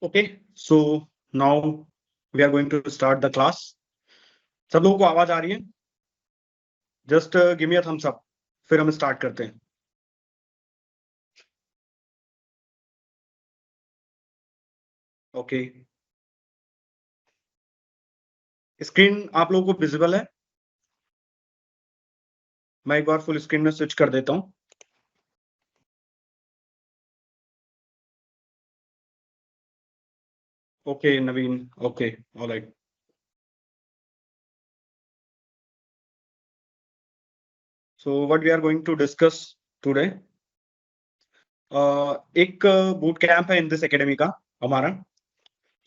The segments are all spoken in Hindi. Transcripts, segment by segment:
Okay, so now we are going to start the class. सब लोगों को आवाज आ रही है? Just give me a thumbs up. फिर हम स्टार्ट करते हैं. Okay. स्क्रीन आप लोगों को विजिबल है? मैं एक बार फुल स्क्रीन में स्विच कर देता हूं. Okay, Naveen. Okay, all right. So what we are going to discuss today? एक बूट कैंप है इन दिस एकेडमी का हमारा.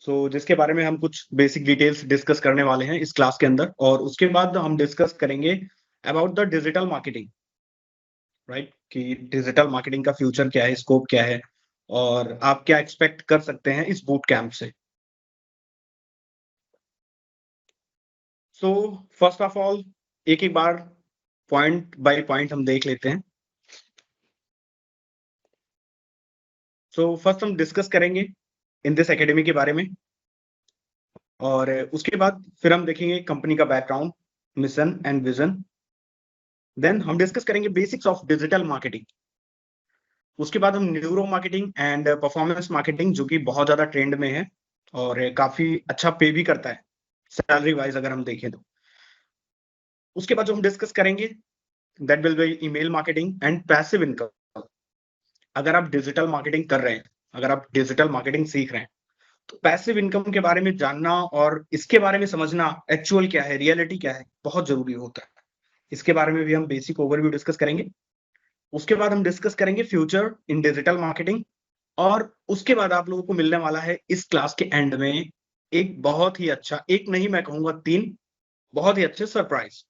जिसके बारे में हम कुछ बेसिक डिटेल्स डिस्कस करने वाले हैं इस क्लास के अंदर, और उसके बाद हम डिस्कस करेंगे about the digital marketing. Right, कि डिजिटल मार्केटिंग का फ्यूचर क्या है, स्कोप क्या है, और आप क्या एक्सपेक्ट कर सकते हैं इस बूट कैंप से. फर्स्ट ऑफ ऑल एक एक बार पॉइंट बाय पॉइंट हम देख लेते हैं. फर्स्ट हम डिस्कस करेंगे इन दिस एकेडमी के बारे में, और उसके बाद फिर हम देखेंगे कंपनी का background, mission and vision. Then हम डिस्कस करेंगे बेसिक्स ऑफ डिजिटल मार्केटिंग. उसके बाद हम neuro marketing and performance marketing, जो कि बहुत ज्यादा ट्रेंड में है और काफी अच्छा पे भी करता है सैलरी वाइज अगर हम देखें तो. उसके बाद जो हम डिस्कस करेंगे that will be email marketing and passive income. अगर आप डिजिटल मार्केटिंग कर रहे हैं, अगर आप डिजिटल मार्केटिंग सीख रहे हैं, तो पैसिव इनकम के बारे में जानना और इसके बारे में समझना एक्चुअल क्या है, रियलिटी क्या है, बहुत जरूरी होता है. इसके बारे में भी हम बेसिक ओवरव्यू डिस्कस करेंगे. उसके बाद हम डिस्कस करेंगे फ्यूचर इन डिजिटल मार्केटिंग, और उसके बाद आप लोगों को मिलने वाला है इस क्लास के एंड में एक बहुत ही अच्छा, एक नहीं मैं कहूंगा 3 बहुत ही अच्छे सरप्राइज.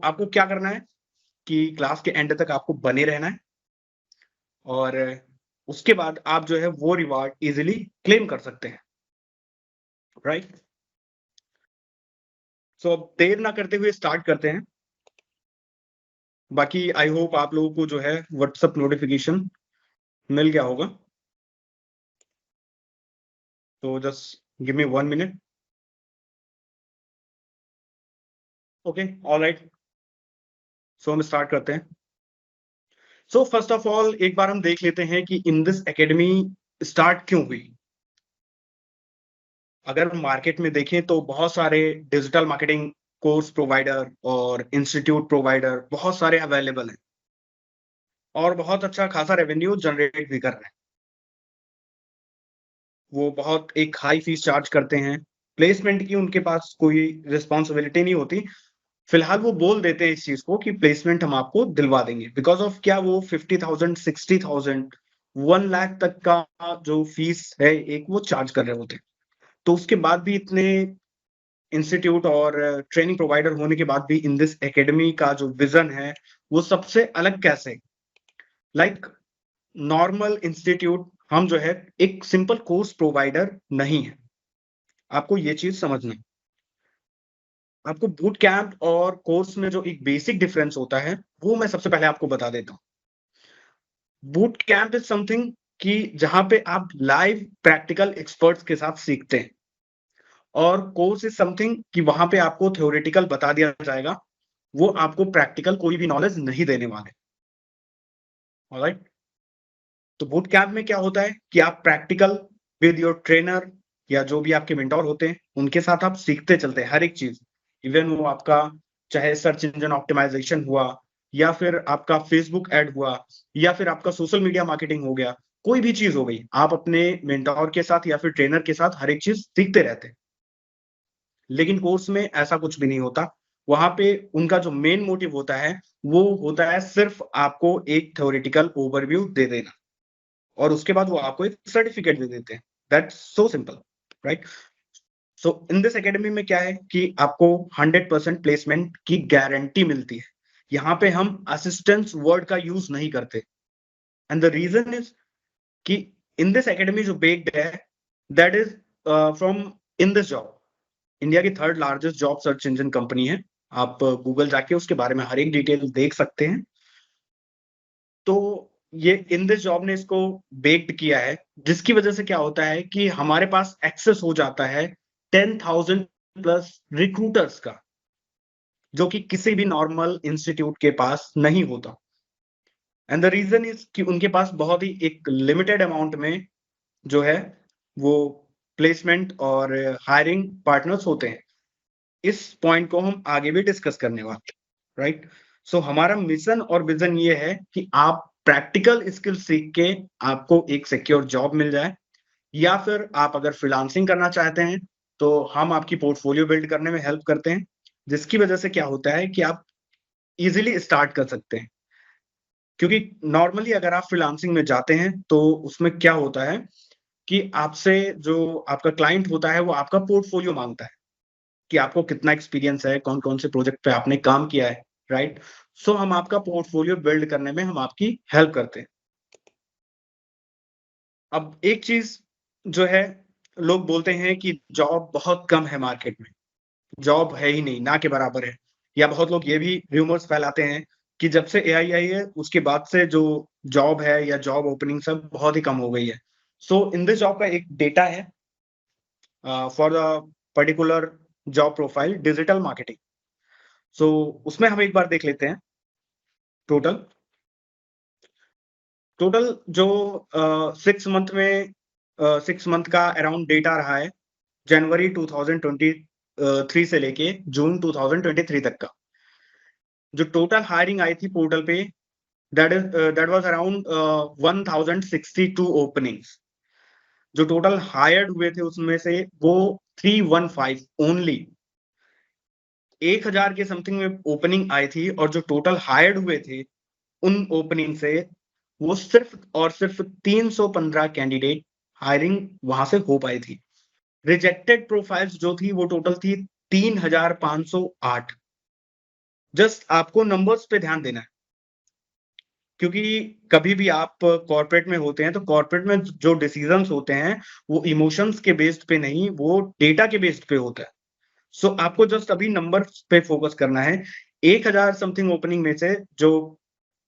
आपको क्या करना है कि क्लास के एंड तक आपको बने रहना है, और उसके बाद आप जो है वो रिवार्ड इजीली क्लेम कर सकते हैं. राइट, अब देर ना करते हुए स्टार्ट करते हैं. बाकी आई होप आप लोगों को जो है व्हाट्सएप नोटिफिकेशन मिल गया होगा. जस्ट गिव मी 1 मिनट. Okay, all right. हम स्टार्ट करते हैं. फर्स्ट ऑफ ऑल एक बार हम देख लेते हैं कि इन दिस एकेडमी स्टार्ट क्यों हुई. अगर मार्केट में देखें तो बहुत सारे डिजिटल मार्केटिंग कोर्स प्रोवाइडर और इंस्टीट्यूट प्रोवाइडर बहुत सारे अवेलेबल हैं, और बहुत अच्छा खासा रेवेन्यू जनरेट भी कर रहे हैं. वो बहुत एक हाई फीस चार्ज करते हैं. प्लेसमेंट की उनके पास कोई रिस्पॉन्सिबिलिटी नहीं होती. फिलहाल वो बोल देते हैं इस चीज को कि प्लेसमेंट हम आपको दिलवा देंगे, बिकॉज ऑफ क्या, वो 50,000 60,000 1 लाख तक का जो फीस है एक वो चार्ज कर रहे होते हैं. तो उसके बाद भी इतने इंस्टीट्यूट और ट्रेनिंग प्रोवाइडर होने के बाद भी इन दिस एकेडमी का जो विजन है वो सबसे अलग कैसे. लाइक नॉर्मल इंस्टीट्यूट हम जो है एक सिंपल कोर्स प्रोवाइडर नहीं है. आपको ये चीज समझना है. आपको बूट कैंप और कोर्स में जो एक बेसिक डिफरेंस होता है वो मैं सबसे पहले आपको बता देता हूँ. बूट कैंप इज समथिंग कि जहां पे आप लाइव प्रैक्टिकल एक्सपर्ट्स के साथ सीखते हैं, और कोर्स इज समथिंग कि वहां पे आपको थ्योरेटिकल बता दिया जाएगा, वो आपको प्रैक्टिकल कोई भी नॉलेज नहीं देने वाले. ऑलराइट, तो बूट कैंप में क्या होता है कि आप प्रैक्टिकल विद योर ट्रेनर या जो भी आपके मेंटोर होते हैं उनके साथ आप सीखते चलते हैं हर एक चीज. इवन वो आपका चाहे सर्च इंजन ऑप्टिमाइजेशन हुआ, या फिर आपका फेसबुक एड हुआ, या फिर आपका सोशल मीडिया मार्केटिंग हो गया, कोई भी चीज हो गई, आप अपने मेंटोर के साथ या फिर ट्रेनर के साथ हर एक चीज सीखते रहते हैं. लेकिन कोर्स में ऐसा कुछ भी नहीं होता. वहां पे उनका जो मेन मोटिव होता है वो होता है सिर्फ आपको एक थ्योरेटिकल ओवरव्यू दे देना, और उसके बाद वो आपको एक सर्टिफिकेट दे देते हैं. That's so simple, right. In this academy में क्या है कि आपको 100% प्लेसमेंट की गारंटी मिलती है. यहाँ पे हम असिस्टेंस वर्ड का यूज नहीं करते, एंड द रीजन इज कि इन दिस एकेडमी जो बेस्ड है that is from in this job, India की 3rd largest job search engine company है. आप गूगल जाके उसके बारे में हर एक डिटेल देख सकते हैं. तो ये इन दिस जॉब ने इसको बेक्ड किया है, जिसकी वजह से क्या होता है कि हमारे पास एक्सेस हो जाता है 10,000 प्लस रिक्रूटर्स का, जो कि किसी भी नॉर्मल इंस्टीट्यूट के पास नहीं होता। एंड द रीजन इज कि उनके पास बहुत ही एक लिमिटेड अमाउंट में जो है वो प्लेसमेंट और हायरिंग पार्टनर्स होते हैं। इस पॉइंट को हम आगे भी डिस्कस करने वाले हैं, राइट? सो हमारा मिशन और विजन ये है कि आप प्रैक्टिकल स्किल सीख के आपको एक सिक्योर जॉब मिल जाए, या फिर आप अगर फ्रीलांसिंग करना चाहते हैं तो हम आपकी पोर्टफोलियो बिल्ड करने में हेल्प करते हैं, जिसकी वजह से क्या होता है कि आप इजीली स्टार्ट कर सकते हैं। क्योंकि नॉर्मली अगर आप फ्रीलांसिंग में जाते हैं तो उसमें क्या होता है कि आपसे जो आपका क्लाइंट होता है वो आपका पोर्टफोलियो मांगता है कि आपको कितना एक्सपीरियंस है, कौन-कौन से प्रोजेक्ट पे आपने काम किया है, राइट? सो हम आपका पोर्टफोलियो बिल्ड करने में हम आपकी हेल्प करते हैं। अब एक चीज़ जो है, लोग बोलते हैं कि जॉब बहुत कम है मार्केट में, जॉब है ही नहीं, ना के बराबर है। या बहुत लोग ये भी रूमर्स फैलाते हैं कि जब से एआई आई है, उसके बाद से जो जॉब है या जॉब ओपनिंग सब बहुत ही कम हो गई है। सो इन दिस जॉब का एक डेटा है for the particular job profile digital marketing. So उसमें हम एक बार देख लेते हैं टोटल टोटल जो 6 मंथ में 6 मंथ का अराउंड डेटा रहा है जनवरी 2023 से लेके जून 2023 तक का। जो टोटल हायरिंग आई थी पोर्टल पे दैट वाज अराउंड 1062 ओपनिंग्स। जो टोटल हायर्ड हुए थे उसमें से वो 315 ओनली 1000 के समथिंग में ओपनिंग आई थी, और जो टोटल हायर्ड हुए थे उन ओपनिंग से वो सिर्फ और सिर्फ 315 कैंडिडेट हायरिंग वहां से हो पाई थी। रिजेक्टेड प्रोफाइल्स जो थी वो टोटल थी 3508। जस्ट आपको नंबर्स पे ध्यान देना है, क्योंकि कभी भी आप कॉर्पोरेट में होते हैं तो कॉर्पोरेट में जो डिसीजंस होते हैं वो इमोशंस के बेस्ड पे नहीं, वो डेटा के बेस्ड पे होता है। सो आपको जस्ट अभी नंबर्स पे फोकस करना है। 1000 समथिंग ओपनिंग में से जो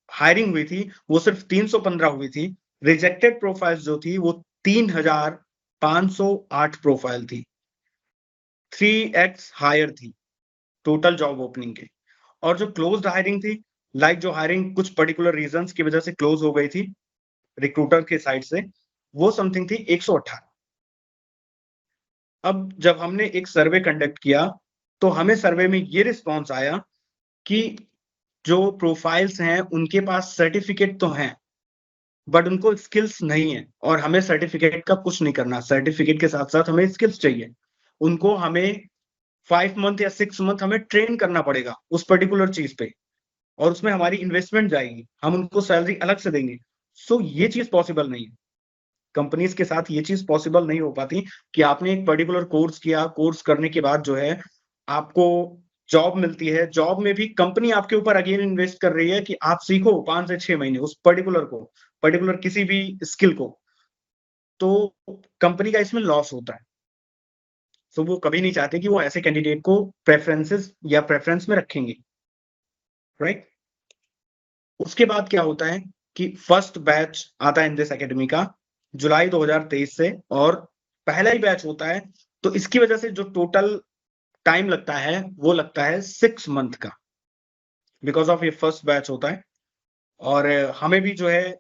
हायरिंग हुई थी वो सिर्फ 315 हुई थी। रिजेक्टेड प्रोफाइल्स जो थी वो 3508 प्रोफाइल थी, 3x हायर थी टोटल जॉब ओपनिंग के। और जो क्लोज्ड हायरिंग थी, लाइक जो हायरिंग कुछ पर्टिकुलर रीजंस की वजह से क्लोज हो गई थी रिक्रूटर के साइड से, वो समथिंग थी 118। अब जब हमने एक सर्वे कंडक्ट किया तो हमें सर्वे में ये रिस्पॉन्स आया कि जो प्रोफाइल्स हैं उनके पास सर्टिफिकेट तो हैं, बट उनको स्किल्स नहीं है, और हमें सर्टिफिकेट का कुछ नहीं करना, सर्टिफिकेट के साथ-साथ हमें स्किल्स चाहिए। उनको हमें 5 मंथ या 6 मंथ हमें ट्रेन करना पड़ेगा उस पर्टिकुलर चीज़ पे, और उसमें हमारी इन्वेस्टमेंट जाएगी, हम उनको सैलरी अलग से देंगे। सो ये चीज़ पॉसिबल नहीं है। कंपनीज़ के साथ ये चीज़ पॉसिबल नहीं हो पाती कि आपने एक पर्टिकुलर कोर्स किया, कोर्स करने के बाद जो है आपको जॉब मिलती है। जॉब में भी कंपनी आपके ऊपर अगेन इन्वेस्ट कर रही है कि आप सीखो 5 से 6 महीने उस पर्टिकुलर किसी भी स्किल को, तो कंपनी का इसमें लॉस होता है। सो वो कभी नहीं चाहते कि वो ऐसे कैंडिडेट को प्रेफ़रेंस में रखेंगे, राइट? उसके बाद क्या होता है कि फर्स्ट बैच आता है इन दिस अकेडमी का जुलाई 2023 से, और पहला ही बैच होता है, तो इसकी वजह से जो टोटल टाइम लगता है वो लगता है 6 मंथ का, बिकॉज़ ऑफ ये फर्स्ट बैच होता है। और हमें भी जो है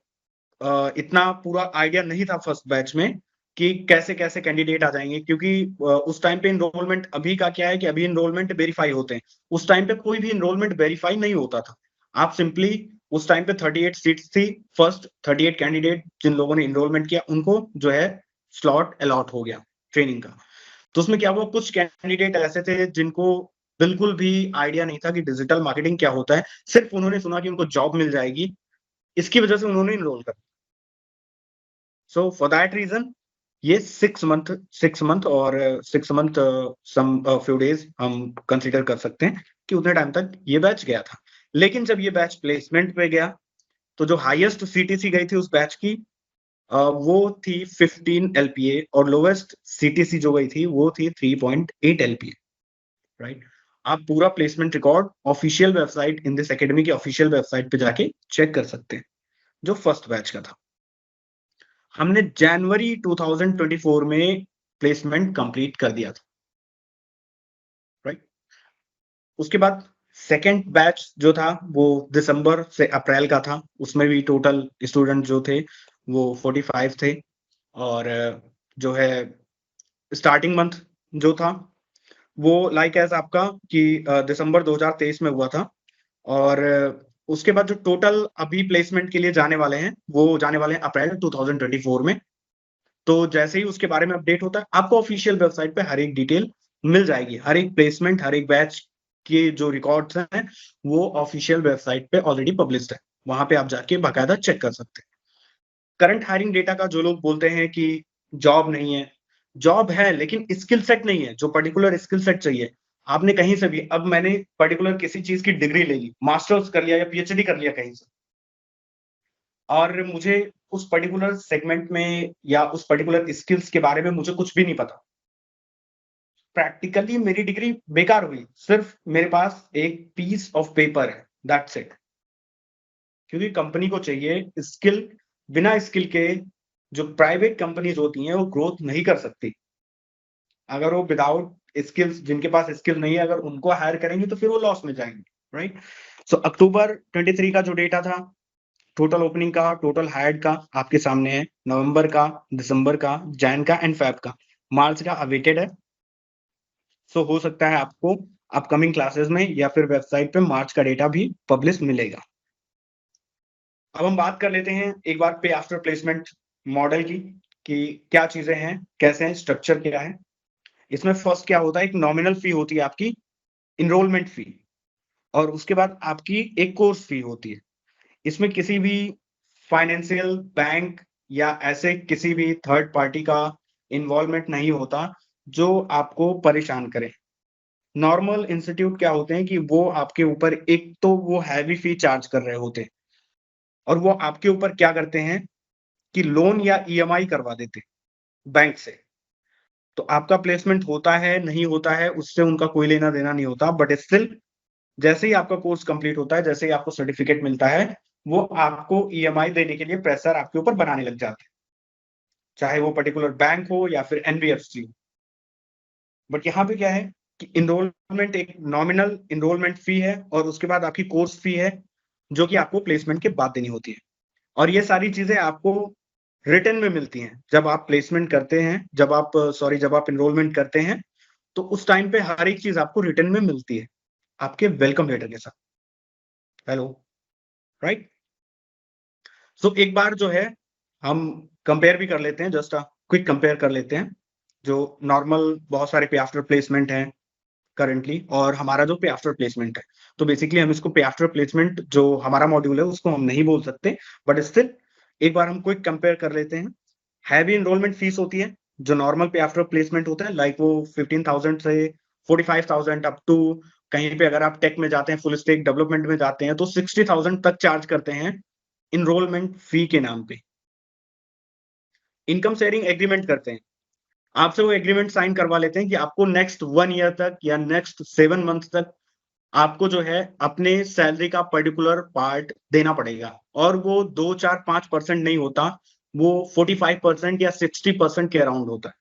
इतना पूरा आइडिया नहीं था फर्स्ट बैच में कि कैसे-कैसे कैंडिडेट आ जाएँगे, क्योंकि उस टाइम पे एनरोलमेंट, अभी का क्या है कि अभी एनरोलमेंट वेरीफाई होते हैं। उस टाइम पे कोई भी एनरोलमेंट वेरीफाई नहीं होता था। आप सिंपली उस टाइम पे 38 सीट्स थी, फर्स्ट 38 कैंडिडेट जिन लोगों ने एनरोलमेंट किया उनको जो है स्लॉट अलॉट हो गया ट्रेनिंग का। तो उसमें क्या हुआ, कुछ कैंडिडेट ऐसे थे जिनको बिल्कुल भी आइडिया नहीं था कि डिजिटल मार्केटिंग क्या होता है। सिर्फ उन्होंने सुना कि उनको जॉब मिल जाएगी, इसकी वजह से उन्होंने एनरोल कर। सो फॉर दैट रीज़न ये 6 मंथ और 6 मंथ सम फ्यू डेज़ हम कंसीडर कर सकते हैं कि उतने टाइम तक ये बैच गया था। लेकिन जब ये बैच प्लेसमेंट पे गया, तो जो हाईएस्ट सीटीसी गई थी उस बैच की वो थी 15 एलपीए, और लोवेस्ट सीटीसी जो गई थी वो थी 3.8 एलपीए, राइट? आप पूरा placement record official website in this academy की ऑफिशियल वेबसाइट पे जाके चेक कर सकते हैं। जो फर्स्ट बैच का था। हमने जनवरी 2024 में प्लेसमेंट कंप्लीट कर दिया था, राइट? उसके बाद सेकंड बैच जो था वो दिसंबर से अप्रैल का था। उसमें भी टोटल स्टूडेंट जो थे वो 45 थे और जो है स्टार्टिंग मंथ जो था वो लाइक एज़ आपका कि दिसंबर 2023 में हुआ था और उसके बाद जो टोटल अभी प्लेसमेंट के लिए जाने वाले हैं, वो जाने वाले हैं अप्रैल 2024 में। तो जैसे ही उसके बारे में अपडेट होता है, आपको ऑफिशियल वेबसाइट पे हर एक डिटेल मिल जाएगी। हर एक प्लेसमेंट, हर एक बैच के जो रिकॉर्ड्स हैं, वो ऑफिशियल वेबसाइट पे ऑलरेडी पब्लिश्ड है। वहाँ पे आप जाके बाकायदा चेक कर सकते हैं। करंट हायरिंग डेटा का जो लोग बोलते हैं कि जॉब नहीं है, जॉब है लेकिन स्किल सेट नहीं है, जो पर्टिकुलर स्किल सेट चाहिए। आपने कहीं से भी अब मैंने पर्टिकुलर किसी चीज़ की डिग्री ले ली, मास्टर्स कर लिया या पीएचडी कर लिया कहीं से और मुझे उस पर्टिकुलर सेगमेंट में या उस पर्टिकुलर स्किल्स के बारे में मुझे कुछ भी नहीं पता। प्रैक्टिकली मेरी डिग्री बेकार हुई, सिर्फ मेरे पास एक पीस ऑफ पेपर है, दैट्स इट। क्योंकि कंपनी को चाहिए स्किल, बिना स्किल के जो प्राइवेट कंपनीज होती हैं वो ग्रोथ नहीं कर सकती। अगर वो विदाउट स्किल्स, जिनके पास स्किल नहीं है, अगर उनको हायर करेंगे तो फिर वो लॉस में जाएंगे, राइट? सो अक्टूबर 23 का जो डेटा था, टोटल ओपनिंग का, टोटल हायर्ड का आपके सामने है। नवंबर का, दिसंबर का, जैन का एंड फेब का, मार्च का अवेटेड है। सो हो सकता है आपको अपकमिंग क्लासेस में या फिर वेबसाइट पे मार्च का डेटा भी पब्लिश मिलेगा। अब हम बात कर लेते हैं एक बार पे आफ्टर प्लेसमेंट मॉडल की, कि क्या चीजें हैं, कैसे हैं, स्ट्रक्चर क्या है। इसमें फर्स्ट क्या होता है, एक नॉमिनल फी होती है आपकी, इनरोलमेंट फी, और उसके बाद आपकी एक कोर्स फी होती है। इसमें किसी भी फाइनेंशियल बैंक या ऐसे किसी भी थर्ड पार्टी का इन्वॉल्वमेंट नहीं होता जो आपको परेशान करे। नॉर्मल इंस्टीट्यूट क्या होते हैं कि वो आपके ऊपर एक तो वो हैवी फी चार्ज कर रहे होते हैं और वो आपके ऊपर क्या करते हैं कि लोन या ईएमआई करवा देते हैं बैंक से। तो आपका प्लेसमेंट होता है, नहीं होता है, उससे उनका कोई लेना-देना नहीं होता, बट स्टिल जैसे ही आपका कोर्स कंप्लीट होता है, जैसे ही आपको सर्टिफिकेट मिलता है, वो आपको ईएमआई देने के लिए प्रेशर आपके ऊपर बनाने लग जाते हैं। चाहे वो पर्टिकुलर बैंक हो या फिर एनबीएफसी हो। बट यहाँ पे क्या है कि एनरोलमेंट एक नॉमिनल एनरोलमेंट फी है और उसके बाद आपकी कोर्स फी है, जो कि आपको प्लेसमेंट के बाद देनी होती है। और ये सारी चीज़ें आपको रिटन में मिलती हैं। जब आप प्लेसमेंट करते हैं, जब आप एनरोलमेंट करते हैं, तो उस टाइम पे हर एक चीज़ आपको रिटन में मिलती है, आपके वेलकम लेटर के साथ। Hello, right? सो एक बार जो है हम कंपेयर भी कर लेते हैं, जस्ट क्विक कंपेयर कर लेते हैं। जो नॉर्मल बहुत सारे पे आफ्टर प्लेसमेंट हैं करंटली और हमारा जो पे आफ्टर प्लेसमेंट है। तो बेसिकली हम इसको पे आफ्टर प्लेसमेंट जो हमारा मॉड्यूल है उसको हम नहीं बोल सकते, बट स्टिल एक बार हम क्विक कंपेयर कर लेते हैं। हैवी एनरोलमेंट फीस होती है, जो नॉर्मल पे आफ्टर प्लेसमेंट होता है, लाइक वो 15,000 से 45,000 अप टू, कहीं पे अगर आप टेक में जाते हैं, फुल स्टैक डेवलपमेंट में जाते हैं, तो 60,000 तक चार्ज करते हैं एनरोलमेंट फी के नाम पे। इनकम शेयरिंग एग्रीमेंट करते हैं। आपसे वो एग्रीमेंट साइन करवा लेते हैं कि आपको नेक्स्ट 1 ईयर तक या नेक्स्ट 7 मंथ तक आपको जो है अपने सैलरी का पर्टिकुलर पार्ट देना पड़ेगा और वो 2, 4, 5% नहीं होता, वो 45% या 60% के अराउंड होता है।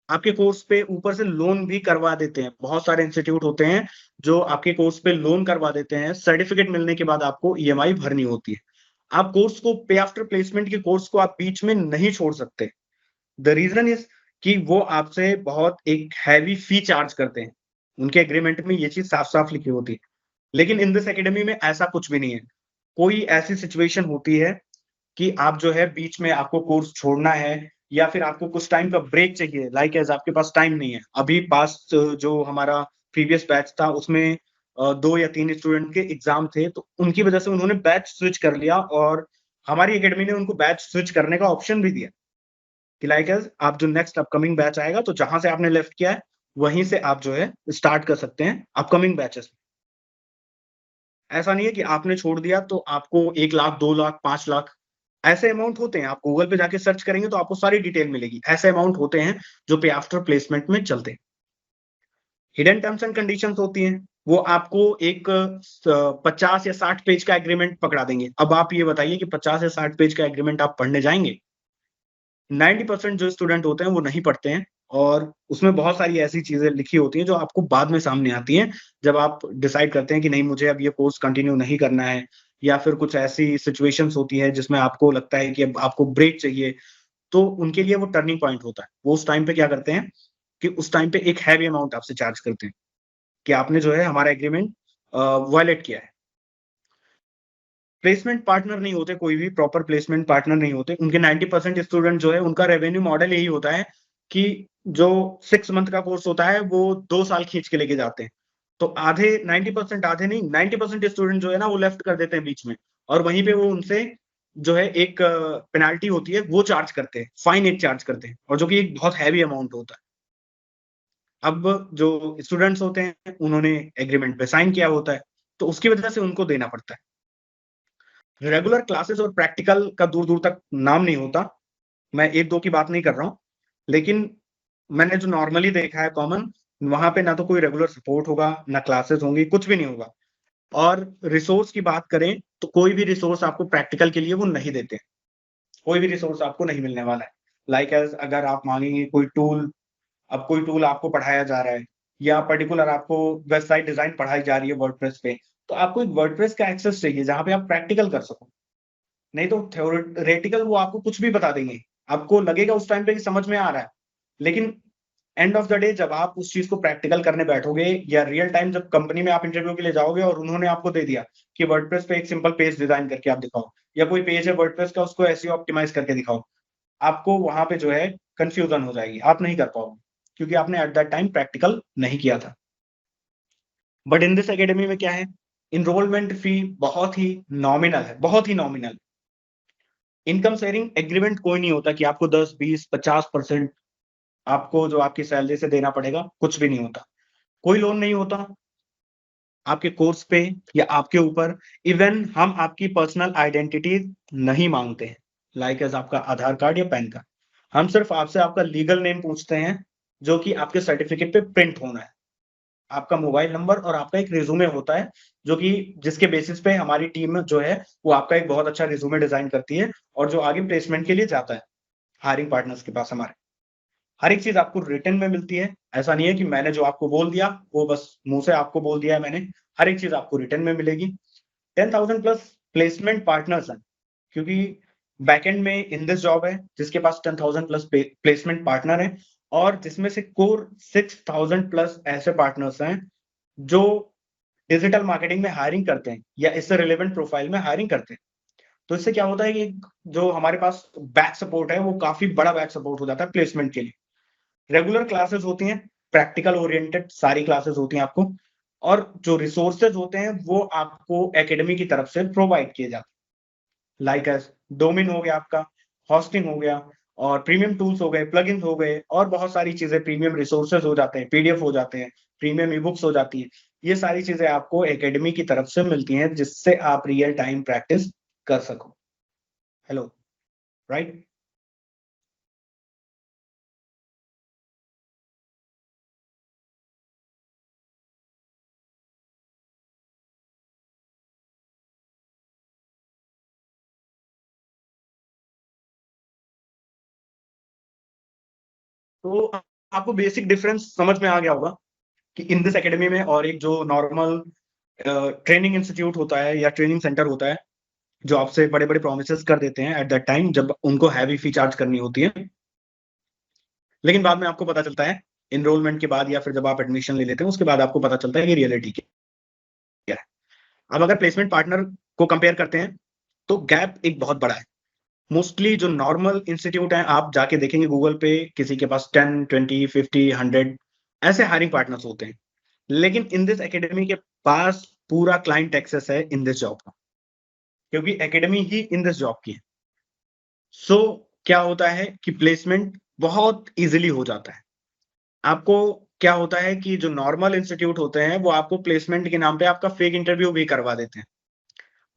आपके कोर्स पे ऊपर से लोन भी करवा देते हैं। बहुत सारे इंस्टीट्यूट होते हैं जो आपके कोर्स पे लोन करवा देते हैं। सर्टिफिकेट मिलने के बाद आपको ईएमआई भरनी होती है। आप कोर्स को पे आफ्टर प्लेसमेंट के कोर्स को आप बीच में नहीं छोड़ सकते। द रीजन इज कि वो आपसे बहुत एक हैवी फी चार्ज करते हैं। उनके एग्रीमेंट में ये चीज़ साफ-साफ लिखी होती है। लेकिन इन दिस एकेडमी में ऐसा कुछ भी नहीं है। कोई ऐसी सिचुएशन होती है कि आप जो है बीच में आपको कोर्स छोड़ना है या फिर आपको कुछ टाइम का ब्रेक चाहिए, लाइक एज़ आपके पास टाइम नहीं है। अभी पास्ट जो हमारा प्रीवियस बैच था उसमें 2 या 3 स्टूडेंट के एग्ज़ाम थे, तो उनकी वजह से उन्होंने बैच स्विच कर लिया और हमारी एकेडमी ने उनको बैच स्विच करने का ऑप्शन भी दिया कि लाइक एज़ आप जो नेक्स्ट अपकमिंग बैच आएगा, तो जहाँ से आपने लेफ्ट किया है, वहीं से आप जो है स्टार्ट कर सकते हैं अपकमिंग बैचेस। ऐसा नहीं है कि आपने छोड़ दिया तो आपको 1 लाख, 2 लाख, 5 लाख ऐसे अमाउंट होते हैं। आप गूगल पे जाके सर्च करेंगे तो आपको सारी डिटेल मिलेगी। ऐसे अमाउंट होते हैं जो पे आफ्टर प्लेसमेंट में चलते हैं। हिडन टर्म्स एंड कंडीशंस होती हैं, वो आपको एक 50 या 60 पेज का एग्रीमेंट पकड़ा देंगे। अब आप ये बताइए कि 50 या 60 पेज का एग्रीमेंट आप पढ़ने जाएँगे? 90% जो स्टूडेंट होते हैं वो नहीं पढ़ते हैं और उसमें बहुत सारी ऐसी चीज़ें लिखी होती हैं जो आपको बाद में सामने आती हैं, जब आप डिसाइड करते हैं कि नहीं मुझे अब ये कोर्स कंटिन्यू नहीं करना है या फिर कुछ ऐसी सिचुएशंस होती है जिसमें आपको लगता है कि अब आपको ब्रेक चाहिए, तो उनके लिए वो टर्निंग पॉइंट होता है। वो उस टाइम पे क्या करते हैं कि उस टाइम पे एक हेवी अमाउंट आपसे चार्ज करते हैं कि आपने जो है हमारा एग्रीमेंट वायलेट किया है। प्लेसमेंट पार्टनर नहीं होते कोई भी प्रॉपर प्लेसमेंट पार्टनर नहीं होते। उनके 90% स्टूडेंट जो है उनका रेवेन्यू मॉडल यही होता है कि जो 6 मंथ का कोर्स होता है वो 2 साल खींच के लेके जाते हैं। तो आधे 90% आधे नहीं 90% स्टूडेंट जो है ना वो लेफ्ट कर देते हैं बीच में और वहीं पे वो उनसे जो है एक पेनल्टी होती है वो चार्ज करते हैं, फाइन एक चार्ज करते हैं और जो कि एक बहुत हैवी अमाउंट होता है। अब जो स्टूडेंट्स होते हैं उन्होंने एग्रीमेंट पे साइन किया होता है, तो उसकी वजह से उनको देना पड़ता है। रेगुलर क्लासेस और प्रैक्टिकल का दूर-दूर तक नाम नहीं होता। मैं 1-2 की बात नहीं कर रहा हूँ। लेकिन मैंने जो नॉर्मली देखा है कॉमन, वहाँ पे ना तो कोई रेगुलर सपोर्ट होगा, ना क्लासेस होंगी, कुछ भी नहीं होगा। और रिसोर्स की बात करें, तो कोई भी रिसोर्स आपको प्रैक्टिकल के लिए वो नहीं देते। कोई भी रिसोर्स आपको नहीं मिलने वाला है। लाइक एज़ अगर आप माँगेंगे कोई टूल, अब कोई टूल आपको पढ़ाया जा रहा है या पर्टिकुलर आपको वेबसाइट डिज़ाइन पढ़ाई जा रही है वर्डप्रेस पे, तो आपको एक वर्डप्रेस का एक्सेस चाहिए, जहाँ पे आप प्रैक्टिकल कर सको। नहीं तो थ्योरेटिकल वो आपको कुछ भी बता देंगे। आपको लगेगा उस टाइम पे कि समझ में आ रहा है। लेकिन एंड ऑफ द डे जब आप उस चीज़ को प्रैक्टिकल करने बैठोगे या रियल टाइम जब कंपनी में आप इंटरव्यू के लिए जाओगे और उन्होंने आपको दे दिया कि वर्डप्रेस पे एक सिंपल पेज डिज़ाइन करके आप दिखाओ या कोई पेज है वर्डप्रेस का उसको एसईओ ऑप्टिमाइज़ करके दिखाओ। आपको वहाँ पे जो है कन्फ्यूज़न हो जाएगी, आप नहीं कर पाओगे क्योंकि आपने एट दैट टाइम प्रैक्टिकल नहीं किया था। बट इन दिस अकेडमी में क्या है, एनरोलमेंट फी बहुत ही नॉमिनल है, बहुत ही नॉमिनल। इनकम शेयरिंग एग्रीमेंट कोई नहीं होता कि आपको 10, 20, 50% आपको जो आपकी सैलरी से देना पड़ेगा, कुछ भी नहीं होता। कोई लोन नहीं होता आपके कोर्स पे या आपके ऊपर। इवन हम आपकी पर्सनल आइडेंटिटी नहीं माँगते हैं, लाइक एज़ आपका आधार कार्ड या पैन कार्ड। हम सिर्फ़ आपसे आपका लीगल नेम पूछते हैं, जो कि आपके सर्टिफ़िकेट पे प्रिंट होना है। आपका मोबाइल नंबर और आपका एक रिज़्यूमे होता है, जो कि जिसके बेसिस पे हमारी टीम जो है, वो आपका एक बहुत अच्छा रिज़्यूमे डिज़ाइन करती है और जो आगे प्लेसमेंट के लिए जाता है, हायरिंग पार्टनर्स के पास हमारे। हर एक चीज़ आपको रिटन में मिलती है। ऐसा नहीं है कि मैंने जो आपको बोल दिया, वो बस मुँह से आपको बोल दिया है मैंने। हर एक चीज़ आपको रिटन में मिलेगी। 10,000 प्लस प्लेसमेंट पार्टनर्स हैं, क्योंकि बैकएंड में इन दिस जॉब है, जिसके पास 10,000 प्लस प्लेसमेंट पार्टनर हैं और जिसमें से कोर 6,000 प्लस ऐसे पार्टनर्स हैं, जो डिजिटल मार्केटिंग में हायरिंग करते हैं या इससे रिलेवेंट प्रोफाइल में हायरिंग करते हैं। तो इससे क्या होता है कि जो हमारे पास बैक सपोर्ट है, वो काफ़ी बड़ा बैक सपोर्ट हो जाता है प्लेसमेंट के लिए। रेगुलर क्लासेस होती हैं, प्रैक्टिकल ओरिएंटेड सारी क्लासेस होती हैं आपको और जो रिसोर्सेज़ होते हैं, वो आपको एकेडमी की तरफ से प्रोवाइड किए जाते हैं। लाइक एज़ डोमेन हो गया आपका, होस्टिंग हो गया और प्रीमियम टूल्स हो गए, प्लगइन्स हो गए और बहुत सारी चीज़ें प्रीमियम रिसोर्सेज़ हो जाते हैं, पीडीएफ हो जाते हैं, प्रीमियम ई-बुक्स हो जाती हैं। ये सारी चीज़ें आपको एकेडमी की तरफ से मिलती हैं, जिससे आप रियल टाइम प्रैक्टिस कर सको। Hello, right? तो आपको बेसिक डिफरेंस समझ में आ गया होगा कि इन दिस एकेडमी में और एक जो नॉर्मल ट्रेनिंग इंस्टीट्यूट होता है या ट्रेनिंग सेंटर होता है, जो आपसे बड़े-बड़े प्रोमिसेस कर देते हैं एट दैट टाइम जब उनको हेवी फी चार्ज करनी होती है। लेकिन बाद में आपको पता चलता है, एनरोलमेंट के बाद या फिर जब आप एडमिशन ले लेते हैं, उसके बाद आपको पता चलता है कि रियलिटी क्या है। अब अगर प्लेसमेंट पार्टनर को कंपेयर करते हैं, तो गैप एक बहुत बड़ा है। मोस्टली जो नॉर्मल इंस्टीट्यूट हैं, आप जाके देखेंगे गूगल पे किसी के पास 10, 20, 50, 100 ऐसे हायरिंग पार्टनर्स होते हैं। लेकिन इन दिस एकेडमी के पास पूरा क्लाइंट एक्सेस है इन दिस जॉब का, क्योंकि academy he in this job की है। सो क्या होता है कि प्लेसमेंट बहुत ईज़िली हो जाता है। आपको क्या होता है कि जो नॉर्मल इंस्टीट्यूट होते हैं, वो आपको प्लेसमेंट के नाम पे आपका फेक इंटरव्यू भी करवा देते हैं।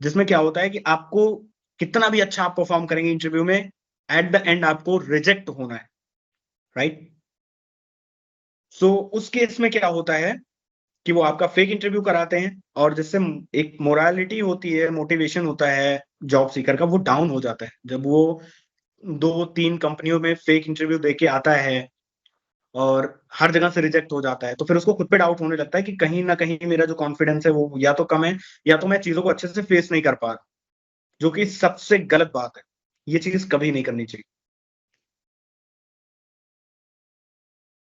जिसमें क्या होता है कि आपको कितना भी अच्छा आप परफ़ॉर्म करेंगे इंटरव्यू में, एट द एंड आपको रिजेक्ट होना है, राइट? सो उस केस में क्या होता है कि वो आपका फेक इंटरव्यू कराते हैं और जिससे एक मोरालिटी होती है, मोटिवेशन होता है जॉब सीकर का, वो डाउन हो जाता है। जब वो 2-3 कंपनियों में फेक इंटरव्यू देके आता है और हर जगह से रिजेक्ट हो जाता है, तो फिर उसको खुद पे डाउट होने लगता है कि कहीं न कहीं मेरा जो कॉन्फिडेंस है वो या तो कम है या तो मैं चीज़ों को अच्छे से फेस नहीं कर पा रहा, जो कि सबसे गलत बात है। ये चीज़ कभी नहीं करनी चाहिए।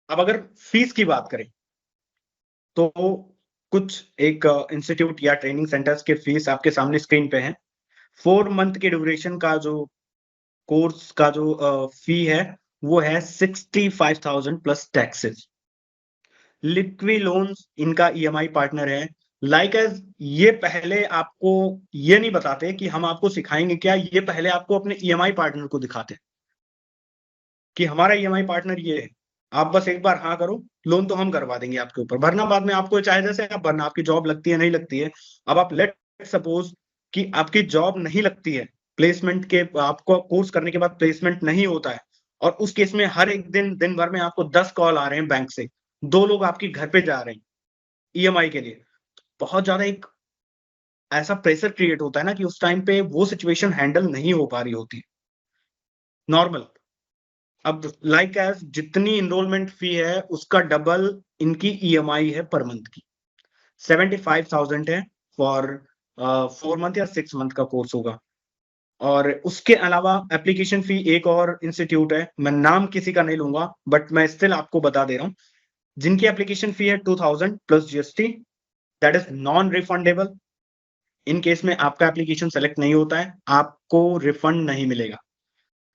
अब अगर फीस की बात करें, तो कुछ एक इंस्टीट्यूट या ट्रेनिंग सेंटर्स के फीस आपके सामने स्क्रीन पे हैं। 4 मंथ के ड्यूरेशन का जो कोर्स का जो फी है, वो है 65,000 प्लस टैक्सेस। लिक्वी लोन्स इनका ईएमआई पार्टनर है। लाइक एज़ ये पहले आपको ये नहीं बताते कि हम आपको सिखाएँगे क्या, ये पहले आपको अपने ईएमआई पार्टनर को दिखाते हैं, कि हमारा ईएमआई पार्टनर ये है। आप बस एक बार हाँ करो, लोन तो हम करवा देंगे आपके ऊपर। भरना बाद में आपको चाहे जैसे आप भरना, आपकी जॉब लगती है, नहीं लगती है। अब आप लेट सपोज़ कि आपकी जॉब नहीं लगती है, प्लेसमेंट के आपको कोर्स करने के बाद प्लेसमेंट नहीं होता है और उस केस में हर एक दिन, दिन भर में आपको 10 कॉल आ रहे हैं बैंक से, 2 लोग आपके घर पे जा रहे हैं ईएमआई के लिए। बहुत ज़्यादा एक ऐसा प्रेशर क्रिएट होता है ना कि उस टाइम पे वो सिचुएशन हैंडल नहीं हो पा रही होती है, नॉर्मल। अब लाइक एज़ जितनी एनरोलमेंट फी है, उसका डबल इनकी ईएमआई है पर मंथ की। 75,000 है फॉर 4 मंथ या 6 मंथ का कोर्स होगा। और उसके अलावा एप्लीकेशन फी एक और इंस्टीट्यूट है, मैं नाम किसी का नहीं लूँगा, बट मैं स्टिल आपको बता दे रहा हूँ, जिनकी एप्लीकेशन फी है 2000 plus GST, that is non refundable. In case में आपका एप्लीकेशन सेलेक्ट नहीं होता है, आपको रिफंड नहीं मिलेगा।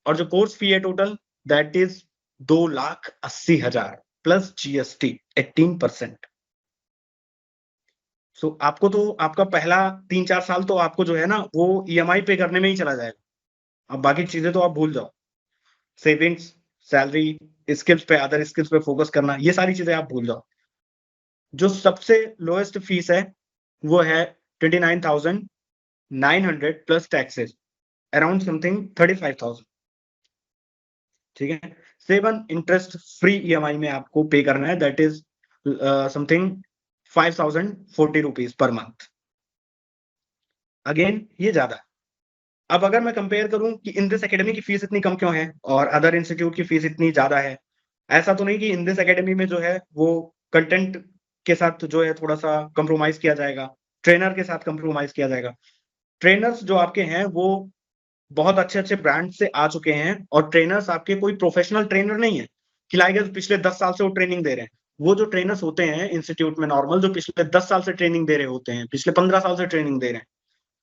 और जो कोर्स फी है total, that is 2,80,000 plus GST 18%। सो आपको तो आपका पहला 3-4 साल तो आपको जो है ना, वो ईएमआई पे करने में ही चला जाएगा। अब बाकी चीज़ें तो आप भूल जाओ। सेविंग्स, सैलरी, स्किल्स पे, अदर स्किल्स पे फोकस करना, ये सारी चीज़ें आप भूल जाओ। जो सबसे लोएस्ट फीस है, वो है 29,900 प्लस टैक्सेस, अराउंड समथिंग 35,000। ठीक है? 7 इंटरेस्ट फ्री ईएमआई में आपको पे करना है, that is something 5,040 rupees per month. Again ये ज़्यादा है। अब अगर मैं कंपेयर करूँ कि इन दिस अकेडमी की फीस इतनी कम क्यों है और अदर इंस्टीट्यूट की फीस इतनी ज़्यादा है? ऐसा तो नहीं कि इन दिस अकेडमी में जो है वो कंटेंट के साथ जो है थोड़ा-सा कंप्रोमाइज़ किया जाएगा, ट्रेनर के साथ कंप्रोमाइज़ किया जाएगा। ट्रेनर्स जो आपके हैं वो बहुत अच्छे-अच्छे ब्रांड से आ चुके हैं और ट्रेनर्स आपके कोई प्रोफेशनल ट्रेनर नहीं है, कि लाइक पिछले 10 साल से वो ट्रेनिंग दे रहे हैं। वो जो ट्रेनर्स होते हैं इंस्टीट्यूट में नॉर्मल, जो पिछले 10 साल से ट्रेनिंग दे रहे होते हैं, पिछले 15 साल से ट्रेनिंग दे रहे हैं,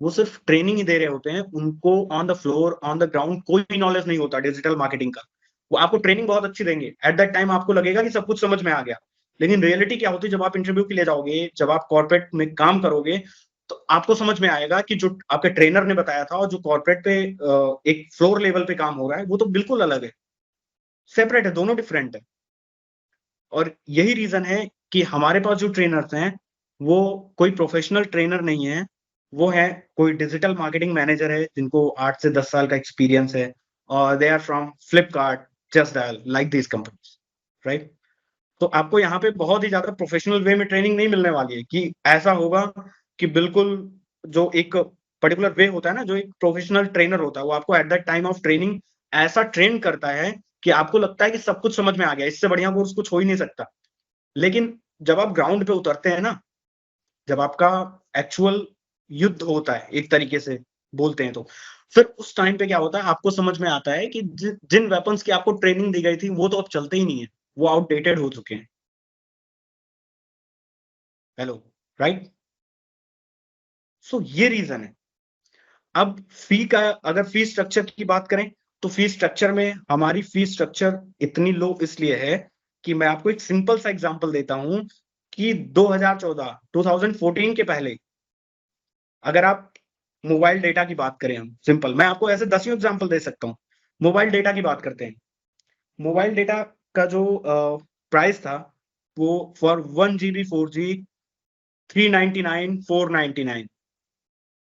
वो सिर्फ ट्रेनिंग ही दे रहे होते हैं। उनको on the floor, on the ground कोई नॉलेज नहीं होता डिजिटल मार्केटिंग का। वो आपको ट्रेनिंग बहुत अच्छी देंगे। एट दैट टाइम आपको लगेगा कि सब कुछ समझ में आ गया। लेकिन रियलिटी क्या होती है, जब आप इंटरव्यू के लिए जाओगे, जब आप कॉर्पोरेट में काम करोगे, तो आपको समझ में आएगा कि जो आपके ट्रेनर ने बताया था और जो कॉर्पोरेट पे एक फ्लोर लेवल पे काम हो रहा है, वो तो बिल्कुल अलग है। सेपरेट है, दोनों डिफरेंट है। और यही रीज़न है कि हमारे पास जो ट्रेनर्स हैं, वो कोई प्रोफ़ेशनल ट्रेनर नहीं है, वो है कोई डिजिटल मार्केटिंग मैनेजर है, जिनको 8 से 10 साल का एक्सपीरियंस है और they are from Flipkart, Just Dial, like these companies, right? तो आपको यहाँ पे बहुत ही ज़्यादा प्रोफ़ेशनल वे में ट्रेनिंग नहीं मिलने वाली है कि ऐसा होगा कि बिल्कुल जो एक पर्टिकुलर वे होता है ना, जो एक प्रोफ़ेशनल ट्रेनर होता है, वो आपको at the time of training ऐसा ट्रेन करता है कि आपको लगता है कि सब कुछ समझ में आ गया, इससे बढ़िया कोर्स कुछ हो ही नहीं सकता। लेकिन जब आप ग्राउंड पे उतरते हैं ना, जब आपका एक्चुअल युद्ध होता है एक तरीके से बोलते हैं तो, फिर उस टाइम पे क्या होता है, आपको समझ में आता है कि जिन वेपन्स की आपको ट्रेनिंग दी गई थी, वो तो अब चलते ही नहीं है, वो आउटडेटेड हो चुके हैं। Hello, right? सो ये रीज़न है। अब फ़ी का अगर फ़ी स्ट्रक्चर की बात करें, तो फ़ी स्ट्रक्चर में हमारी फ़ी स्ट्रक्चर इतनी लो इसलिए है कि मैं आपको एक सिंपल सा एग्ज़ाम्पल देता हूँ कि 2014 2014 के पहले अगर आप मोबाइल डेटा की बात करें, हम सिंपल, मैं आपको ऐसे दसियों एग्ज़ाम्पल दे सकता हूँ। मोबाइल डेटा की बात करते हैं। मोबाइल डेटा का जो प्राइस था, वो फॉर 1 जीबी 4G 399 499।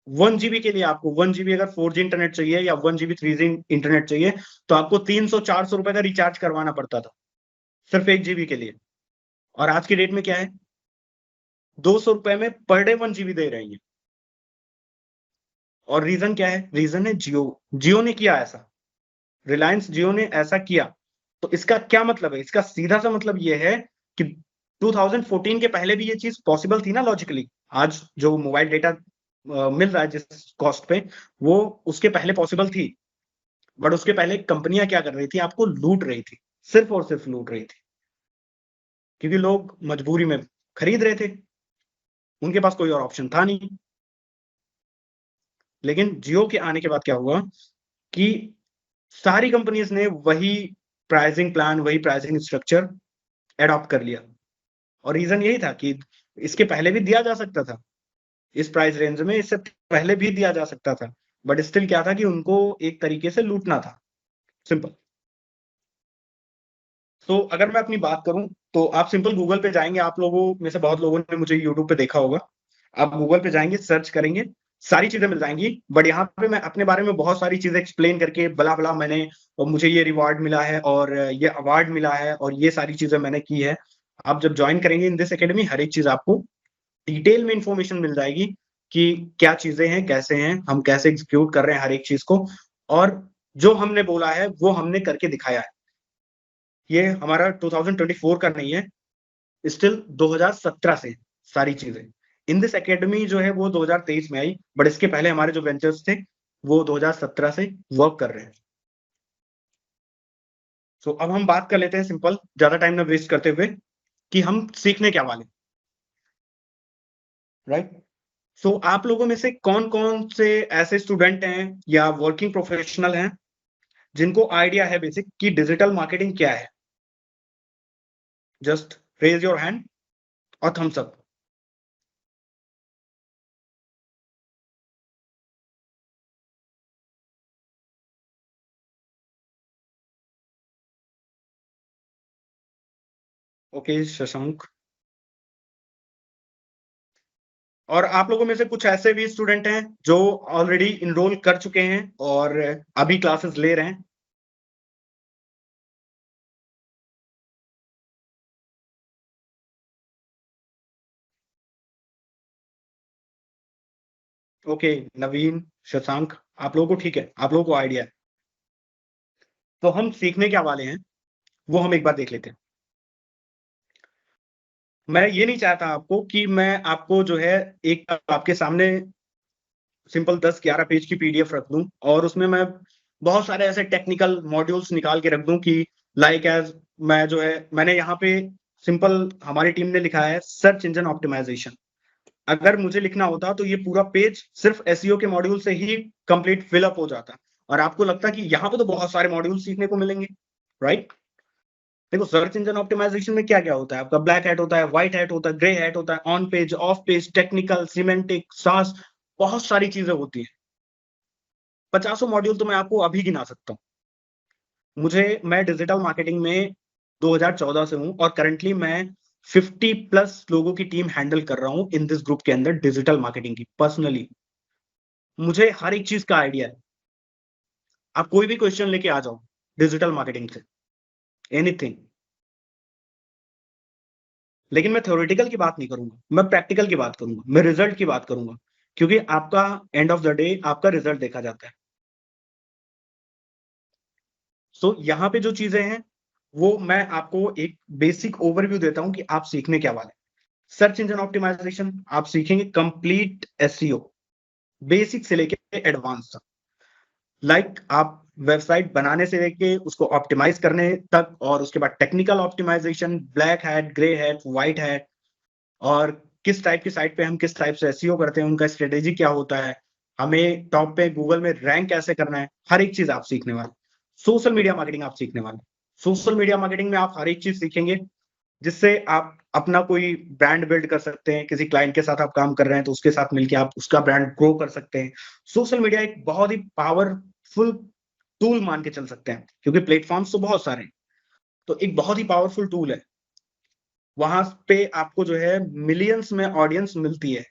1 जीबी के लिए आपको 1 जीबी अगर 4G इंटरनेट चाहिए या 1 जीबी 3G इंटरनेट चाहिए, तो आपको 300-400 रुपए का रिचार्ज करवाना पड़ता था, सिर्फ 1 जीबी के लिए। और आज की डेट में क्या है? ₹200 में पर डे 1 जीबी दे रही है। और रीज़न क्या है? रीज़न है जियो। जियो ने किया ऐसा। रिलायंस जियो ने ऐसा किया। तो इसका क्या मतलब है? इसका सीधा-सा मतलब ये है कि 2014 के पहले भी ये चीज़ पॉसिबल थी ना लॉजिकली। आज जो मोबाइल डेटा मिल रहा है जिस कॉस्ट पे, वो उसके पहले पॉसिबल थी। बट उसके पहले कंपनियाँ क्या कर रही थी? आपको लूट रही थी। सिर्फ़ और सिर्फ़ लूट रही थी। क्योंकि लोग मजबूरी में खरीद रहे थे। उनके पास कोई और ऑप्शन था नहीं। लेकिन जियो के आने के बाद क्या हुआ कि सारी कंपनीज़ ने वही प्राइसिंग प्लान, वही प्राइसिंग स्ट्रक्चर एडॉप्ट कर लिया। और रीज़न यही था कि इसके पहले भी दिया जा सकता था। इस प्राइस रेंज में इससे पहले भी दिया जा सकता था। बट स्टिल क्या था कि उनको एक तरीके से लूटना था। सिंपल। तो अगर मैं अपनी बात करूँ, तो आप सिंपल गूगल पे जाएँगे, आप लोगों में से बहुत लोगों ने मुझे यूट्यूब पे देखा होगा। आप गूगल पे जाएँगे, सर्च करेंगे, सारी चीज़ें मिल जाएँगी। बट यहाँ पे मैं अपने बारे में बहुत सारी चीज़ें एक्सप्लेन करके ब्ला-ब्ला मैंने और मुझे ये रिवार्ड मिला है और ये अवार्ड मिला है और ये सारी चीज़ें मैंने की है। आप जब जॉइन करेंगे इन दिस अकेडमी, हर एक चीज़ आपको डिटेल में इन्फॉर्मेशन मिल जाएगी कि क्या चीज़ें हैं, कैसे हैं, हम कैसे एग्ज़ीक्यूट कर रहे हैं हर एक चीज़ को और जो हमने बोला है, वो हमने करके दिखाया है। ये हमारा 2024 का नहीं है, स्टिल 2017 से सारी चीज़ें। इन दिस अकेडमी जो है वो 2023 में आई, बट इसके पहले हमारे जो वेंचर्स थे, वो 2017 से वर्क कर रहे हैं। सो अब हम बात कर लेते हैं सिंपल, ज़्यादा टाइम ना वेस्ट करते हुए कि हम सीखने क्या वाले हैं, राइट? सो आप लोगों में से कौन-कौन से ऐसे स्टूडेंट हैं या वर्किंग प्रोफेशनल हैं, जिनको आइडिया है बेसिक कि डिजिटल मार्केटिंग क्या है? जस्ट रेज़ योर हैंड और थम्स अप। ओके, शशांक। और आप लोगों में से कुछ ऐसे भी स्टूडेंट हैं, जो ऑलरेडी एनरोल कर चुके हैं और अभी क्लासेस ले रहे हैं? ओके, नवीन, शशांक, आप लोगों को ठीक है, आप लोगों को आइडिया है। तो हम सीखने क्या वाले हैं, वो हम एक बार देख लेते हैं। मैं ये नहीं चाहता आपको कि मैं आपको जो है एक आपके सामने सिंपल 10-11 पेज की पीडीएफ रख दूँ और उसमें मैं बहुत सारे ऐसे टेक्निकल मॉड्यूल्स निकाल के रख दूँ कि लाइक एज़ मैं जो है मैंने यहाँ पे सिंपल हमारी टीम ने लिखा है सर्च इंजन ऑप्टिमाइज़ेशन। अगर मुझे लिखना होता तो ये पूरा पेज सिर्फ एसईओ के मॉड्यूल से ही कंप्लीट फिल अप हो जाता और आपको लगता कि यहाँ पे तो बहुत सारे मॉड्यूल सीखने को मिलेंगे, राइट? देखो सर्च इंजन ऑप्टिमाइज़ेशन में क्या-क्या होता है, आपका ब्लैक हैट होता है, व्हाइट हैट होता है, ग्रे हैट होता है, on page, of page, technical, semantic, सास बहुत सारी चीज़ें होती हैं। पचासों मॉड्यूल तो मैं आपको अभी गिना सकता हूँ। मैं डिजिटल मार्केटिंग में 2014 से हूँ और करंटली मैं 50 प्लस लोगों की टीम हैंडल कर रहा हूँ इन दिस ग्रुप के अंदर डिजिटल मार्केटिंग की पर्सनली। मुझे हर एक चीज़ का आइडिया है। आप कोई भी क्वेश्चन लेके आ जाओ डिजिटल मार्केटिंग से, एनीथिंग। लेकिन मैं थ्योरेटिकल की बात नहीं करूँगा, मैं प्रैक्टिकल की बात करूँगा, मैं रिजल्ट की बात करूँगा। क्योंकि आपका एंड ऑफ द डे आपका रिजल्ट देखा जाता है। सो यहाँ पे जो चीज़ें हैं, वो मैं आपको एक बेसिक ओवरव्यू देता हूँ कि आप सीखने क्या वाले हैं। सर्च इंजन ऑप्टिमाइज़ेशन आप सीखेंगे कंप्लीट एसईओ, बेसिक से लेके एडवांस तक। लाइक आप वेबसाइट बनाने से लेके उसको ऑप्टिमाइज़ करने तक और उसके बाद technical optimisation, black hat, grey hat, white hat और किस टाइप की साइट पे हम किस टाइप से एसईओ करते हैं, उनका स्ट्रेटेजी क्या होता है, हमें टॉप पे गूगल में रैंक कैसे करना है, हर एक चीज़ आप सीखने वाले। सोशल मीडिया मार्केटिंग आप सीखने वाले। सोशल मीडिया मार्केटिंग में आप हर एक चीज़ सीखेंगे, जिससे आप अपना कोई ब्रांड बिल्ड कर सकते हैं, किसी क्लाइंट के साथ आप काम कर रहे हैं, तो उसके साथ मिलके आप उसका ब्रांड ग्रो कर सकते हैं। सोशल मीडिया एक बहुत ही पावरफुल टूल मान के चल सकते हैं, क्योंकि प्लेटफ़ॉर्म्स तो बहुत सारे हैं, तो एक बहुत ही पावरफुल टूल है। वहाँ पे आपको जो है मिलियंस में ऑडियंस मिलती है।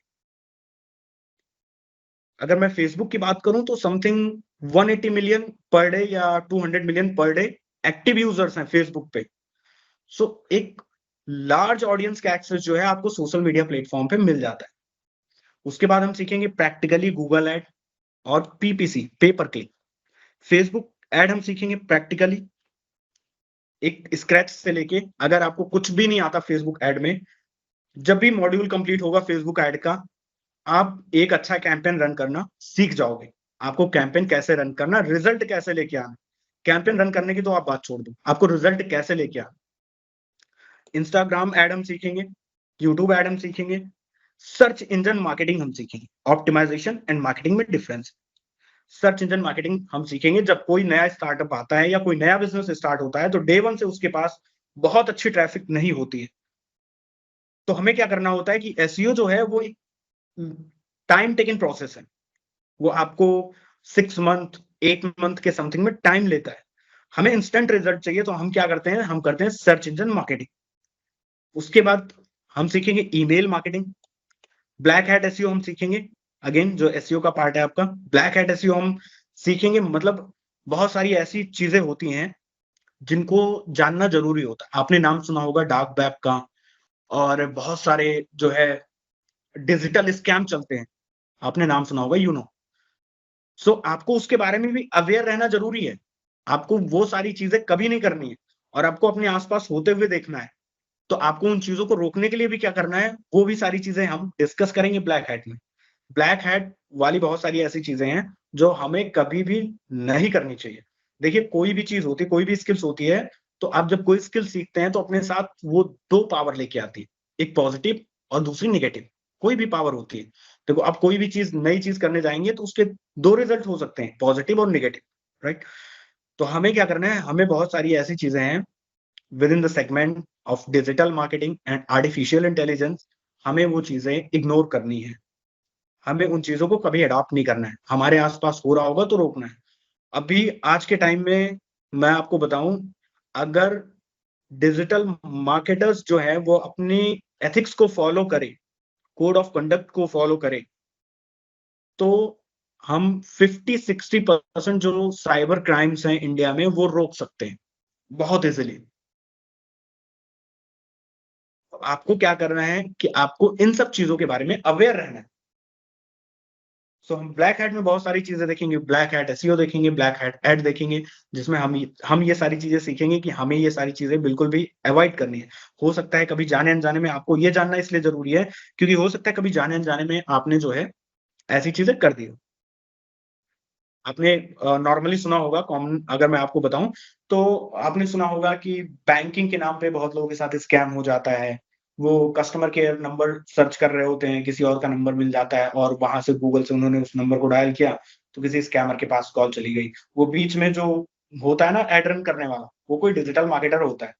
अगर मैं फेसबुक की बात करूँ तो समथिंग 180 मिलियन पर डे या 200 million per day active users हैं फेसबुक पे। सो एक लार्ज ऑडियंस का एक्सेस जो है आपको सोशल मीडिया प्लेटफॉर्म पे मिल जाता है। उसके बाद हम सीखेंगे प्रैक्टिकली गूगल ऐड और पीपीसी, पे पर क्लिक। फेसबुक ऐड हम सीखेंगे प्रैक्टिकली, एक स्क्रैच से लेके। अगर आपको कुछ भी नहीं आता फेसबुक ऐड में, जब भी मॉड्यूल कंप्लीट होगा फेसबुक ऐड का, आप एक अच्छा कैंपेन रन करना सीख जाओगे। आपको कैंपेन कैसे रन करना, रिजल्ट कैसे लेके आना। कैंपेन रन करने की तो आप बात छोड़ दो, आपको रिजल्ट कैसे लेके आना। इंस्टाग्राम ऐड हम सीखेंगे, यूट्यूब ऐड हम सीखेंगे, सर्च इंजन मार्केटिंग हम सीखेंगे, ऑप्टिमाइजेशन एंड मार्केटिंग में डिफरेंस। सर्च इंजन मार्केटिंग हम सीखेंगे जब कोई नया स्टार्टअप आता है या कोई नया बिजनेस स्टार्ट होता है, तो डे वन से उसके पास बहुत अच्छी ट्रैफिक नहीं होती है। तो हमें क्या करना होता है कि एसईओ जो है वो एक टाइम टेकिंग प्रोसेस है। वो आपको 6 मंथ, 8 मंथ के समथिंग में टाइम लेता है। हमें इंस्टेंट रिजल्ट चाहिए, तो हम क्या करते हैं, हम करते हैं सर्च इंजन मार्केटिंग। उसके बाद हम सीखेंगे email marketing, black hat SEO हम सीखेंगे। अगेन जो एसईओ का पार्ट है आपका, ब्लैक हैट एसईओ हम सीखेंगे। मतलब बहुत सारी ऐसी चीजें होती हैं जिनको जानना जरूरी होता है। आपने नाम सुना होगा डार्क वेब का, और बहुत सारे जो है डिजिटल स्कैम चलते हैं, आपने नाम सुना होगा, सो आपको उसके बारे में भी अवेयर रहना जरूरी है। आपको वो सारी चीजें कभी नहीं करनी है, और आपको अपने आसपास होते हुए देखना है। तो आपको उन चीजों को रोकने के लिए भी क्या करना है, वो भी सारी चीजें हम डिस्कस करेंगे ब्लैक हैट में। ब्लैक हैट वाली बहुत सारी ऐसी चीजें हैं जो हमें कभी भी नहीं करनी चाहिए। देखिए, कोई भी चीज होती है, कोई भी स्किल्स होती है, तो आप जब कोई स्किल सीखते हैं तो अपने साथ वो 2 पावर लेके आती है, एक पॉजिटिव और दूसरी नेगेटिव। कोई भी पावर होती है। देखो, आप कोई भी चीज, नई चीज करने जाएंगे तो उसके 2 रिजल्ट हो सकते हैं, पॉजिटिव और नेगेटिव, राइट? तो हमें क्या करना है, हमें बहुत सारी ऐसी चीजें हैं with in the segment of digital marketing and artificial intelligence, हमें वो चीजें इग्नोर करनी है। हमें उन चीज़ों को कभी अडॉप्ट नहीं करना है। हमारे आस-पास हो रहा होगा तो रोकना है। अभी आज के टाइम में मैं आपको बताऊँ, अगर डिजिटल मार्केटर्स जो हैं वो अपनी एथिक्स को फ़ॉलो करें, कोड ऑफ कंडक्ट को फ़ॉलो करें, तो हम 50-60% जो साइबर क्राइम्स हैं इंडिया में वो रोक सकते हैं, बहुत ईज़िली। आपको क्या करना है कि आपको इन सब चीज़ों के बारे में अवेयर रहना है। सो हम ब्लैक हैट में बहुत सारी चीज़ें देखेंगे, ब्लैक हैट एसईओ देखेंगे, ब्लैक हैट ऐड देखेंगे, जिसमें हम ये सारी चीज़ें सीखेंगे कि हमें ये सारी चीज़ें बिल्कुल भी अवॉइड करनी है। हो सकता है कभी जाने-अनजाने में, आपको ये जानना इसलिए ज़रूरी है, क्योंकि हो सकता है कभी जाने-अनजाने में आपने जो है, ऐसी चीज़ें कर दी हो। आपने नॉर्मली सुना होगा, कॉमन अगर मैं आपको बताऊँ, तो आपने सुना होगा कि बैंकिंग के नाम पे बहुत लोगों के साथ स्कैम हो जाता है। वो कस्टमर केयर नंबर सर्च कर रहे होते हैं, किसी और का नंबर मिल जाता है और वहाँ से गूगल से उन्होंने उस नंबर को डायल किया, तो किसी स्कैमर के पास कॉल चली गई। वो बीच में जो होता है ना ऐड रन करने वाला, वो कोई डिजिटल मार्केटर होता है,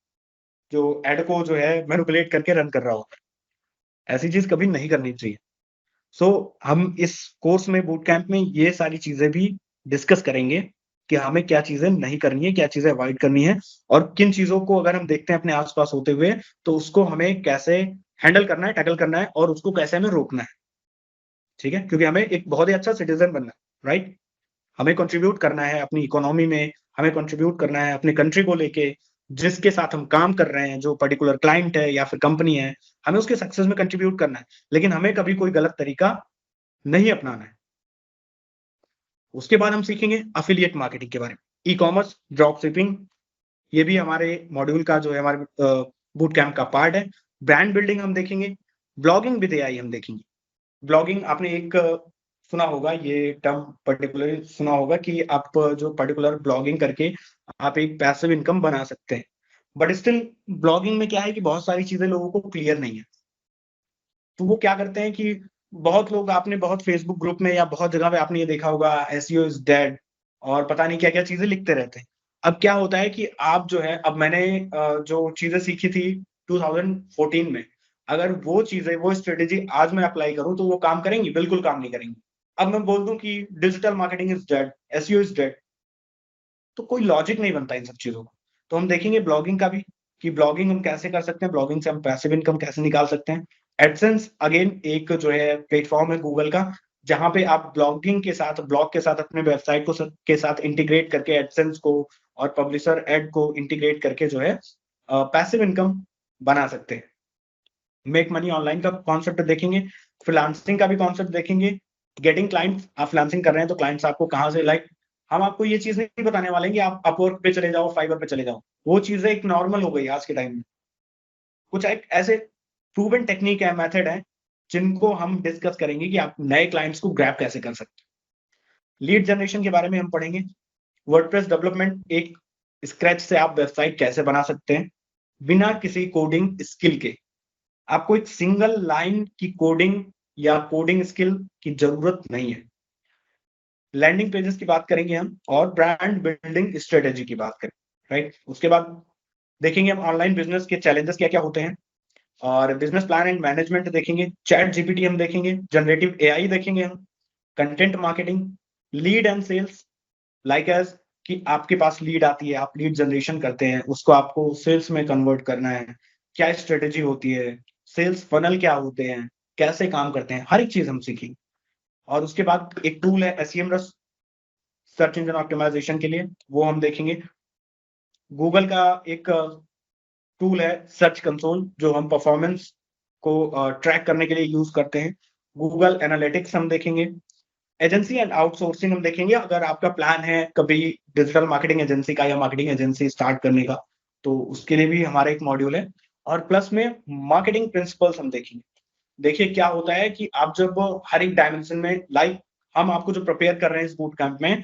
जो ऐड को जो है मैनिपुलेट करके रन कर रहा होता है। ऐसी चीज़ कभी नहीं करनी चाहिए। सो हम इस कोर्स में, बूट कैंप में ये सारी चीज़ें भी डिस्कस करेंगे कि हमें क्या चीज़ें नहीं करनी है, क्या चीज़ें अवॉइड करनी है, और किन चीज़ों को अगर हम देखते हैं अपने आस-पास होते हुए, तो उसको हमें कैसे हैंडल करना है, टैकल करना है, और उसको कैसे हमें रोकना है, ठीक है? क्योंकि हमें एक बहुत ही अच्छा सिटीज़न बनना है, राइट? हमें कंट्रीब्यूट करना है अपनी इकोनॉमी में, हमें कंट्रीब्यूट करना है अपनी कंट्री को लेके, जिसके साथ हम काम कर रहे हैं, जो पर्टिकुलर क्लाइंट है या फिर कंपनी है, हमें उसके सक्सेस में कंट्रीब्यूट करना है। लेकिन हमें कभी कोई गलत तरीका नहीं अपनाना है। उसके बाद हम सीखेंगे एफिलिएट मार्केटिंग के बारे में, ई-कॉमर्स, ड्रॉप शिपिंग, ये भी हमारे मॉड्यूल का जो है, हमारे बूट कैंप का पार्ट है। ब्रांड बिल्डिंग हम देखेंगे, ब्लॉगिंग विद एआई हम देखेंगे। ब्लॉगिंग आपने एक सुना होगा, ये टर्म पर्टिकुलरली सुना होगा कि आप जो पर्टिकुलर ब्लॉगिंग करके आप एक पैसिव इनकम बना सकते हैं। बट स्टिल ब्लॉगिंग में क्या है कि बहुत सारी चीज़ें लोगों को क्लियर नहीं है। तो वो क्या करते हैं कि बहुत लोग, आपने बहुत फेसबुक ग्रुप में या बहुत जगह पे आपने ये देखा होगा, एसईओ इज़ डेड और पता नहीं क्या-क्या चीज़ें लिखते रहते हैं। अब क्या होता है कि आप जो है, अब मैंने जो चीज़ें सीखी थी 2014 में, अगर वो चीज़ें, वो स्ट्रैटेजी आज मैं अप्लाई करूँ तो वो काम करेंगी? बिल्कुल काम नहीं करेंगी। अब मैं बोल दूँ कि digital marketing is dead, SEO is dead, तो कोई लॉजिक नहीं बनता इन सब चीज़ों का। तो हम देखेंगे ब्लॉगिंग का भी, कि ब्लॉगिंग हम कैसे कर सकते हैं, ब्लॉगिंग से हम पैसिव इनकम कैसे निकाल सकते हैं। एडसेंस अगेन एक जो है प्लेटफ़ॉर्म है गूगल का, जहाँ पे आप ब्लॉगिंग के साथ, ब्लॉग के साथ अपने वेबसाइट को के साथ इंटीग्रेट करके एडसेंस को और पब्लिशर ऐड को इंटीग्रेट करके जो है पैसिव इनकम बना सकते हैं। मेक मनी ऑनलाइन का कॉन्सेप्ट देखेंगे, फ्रीलांसिंग का भी कॉन्सेप्ट देखेंगे, गेटिंग क्लाइंट्स, आप फ्रीलांसिंग कर रहे हैं तो क्लाइंट्स आपको कहाँ से हम आपको ये चीज़ नहीं बताने वाले हैं कि आप अपवर्क पे चले जाओ, फाइवर पे चले जाओ। वो चीज़ें एक नॉर्मल हो गई आज के टाइम में। कुछ एक ऐसे प्रूवन टेक्निक है, मेथड है, जिनको हम डिस्कस करेंगे कि आप नए क्लाइंट्स को ग्रैब कैसे कर सकते हैं। लीड जनरेशन के बारे में हम पढ़ेंगे, वर्डप्रेस डेवलपमेंट, एक स्क्रैच से आप वेबसाइट कैसे बना सकते हैं, बिना किसी कोडिंग स्किल के। आपको एक सिंगल लाइन की कोडिंग या कोडिंग स्किल की जरूरत नहीं है। लैंडिंग पेजेस की बात करेंगे हम, और ब्रांड बिल्डिंग स्ट्रेटेजी की बात करें, राइट। उसके बाद देखेंगे हम ऑनलाइन बिजनेस के चैलेंजेस क्या क्या होते हैं, और बिजनेस प्लान एंड मैनेजमेंट देखेंगे, चैट जीपीटी हम देखेंगे, जनरेटिव एआई देखेंगे हम, content marketing, lead and sales, like as कि आपके पास लीड आती है, आप लीड जनरेशन करते हैं, उसको आपको सेल्स में कन्वर्ट करना है, क्या स्ट्रेटेजी होती है, सेल्स फनल क्या होते हैं, कैसे काम करते हैं, हर एक चीज हम सीखेंगे। और उसके बाद एक टूल है एसईएमरस, सर्च इंजन ऑप्टिमाइजेशन के लिए, वो हम देखेंगे। गूगल का एक टूल है सर्च कंसोल, जो हम परफॉर्मेंस को ट्रैक करने के लिए यूज करते हैं। गूगल एनालिटिक्स हम देखेंगे। एजेंसी एंड आउटसोर्सिंग हम देखेंगे, अगर आपका प्लान है कभी डिजिटल मार्केटिंग एजेंसी का या मार्केटिंग एजेंसी स्टार्ट करने का, तो उसके लिए भी हमारा एक मॉड्यूल है। और प्लस में मार्केटिंग प्रिंसिपल्स हम देखेंगे। देखिए क्या होता है कि आप जब हर एक डायमेंशन में, हम आपको जो प्रिपेयर कर रहे हैं इस बूट कैंप में,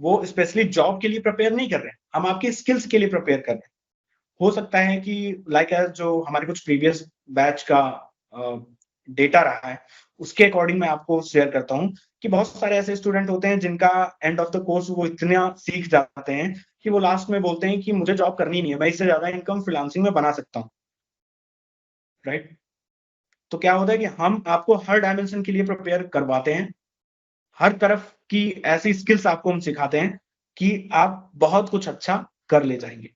वो स्पेशली जॉब के लिए प्रिपेयर नहीं कर रहे हैं, हम आपके स्किल्स के लिए प्रिपेयर कर रहे हैं। हो सकता है कि जो हमारे कुछ प्रीवियस बैच का डेटा रहा है, उसके अकॉर्डिंग मैं आपको शेयर करता हूँ कि बहुत सारे ऐसे स्टूडेंट होते हैं जिनका एंड ऑफ द कोर्स वो इतना सीख जाते हैं कि वो लास्ट में बोलते हैं कि मुझे जॉब करनी नहीं है, मैं इससे ज्यादा इनकम फ्रीलांसिंग में बना सकता हूँ, राइट। तो क्या होता है कि हम आपको हर डायमेंशन के लिए प्रिपेयर करवाते हैं, हर तरफ की ऐसी स्किल्स आपको हम सिखाते हैं कि आप बहुत कुछ अच्छा कर ले जाएंगे।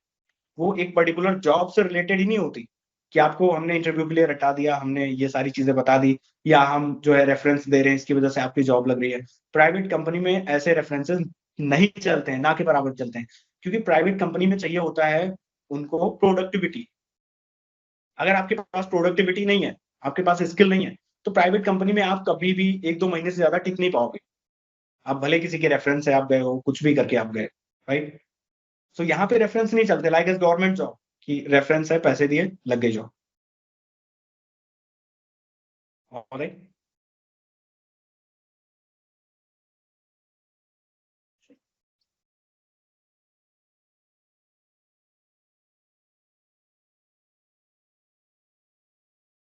वो एक पर्टिकुलर जॉब से रिलेटेड ही नहीं होती कि आपको हमने इंटरव्यू के लिए रटा दिया, हमने ये सारी चीजें बता दी, या हम जो है रेफरेंस दे रहे हैं इसकी वजह से आपकी जॉब लग रही है। प्राइवेट कंपनी में ऐसे रेफरेंसेस नहीं चलते हैं, ना के बराबर चलते हैं, क्योंकि प्राइवेट कंपनी में चाहिए होता है उनको प्रोडक्टिविटी। अगर आपके पास प्रोडक्टिविटी नहीं है, आपके पास स्किल नहीं है, तो प्राइवेट कंपनी में आप कभी भी 1-2 महीने से ज्यादा टिक नहीं पाओगे। आप भले किसी के रेफरेंस से आप गए हो, कुछ भी करके आप गए, राइट। सो यहाँ पे रेफरेंस नहीं चलते, लाइक एज गवर्नमेंट जॉब की रेफरेंस है, पैसे दिए लग गई जॉब। ऑलराइट।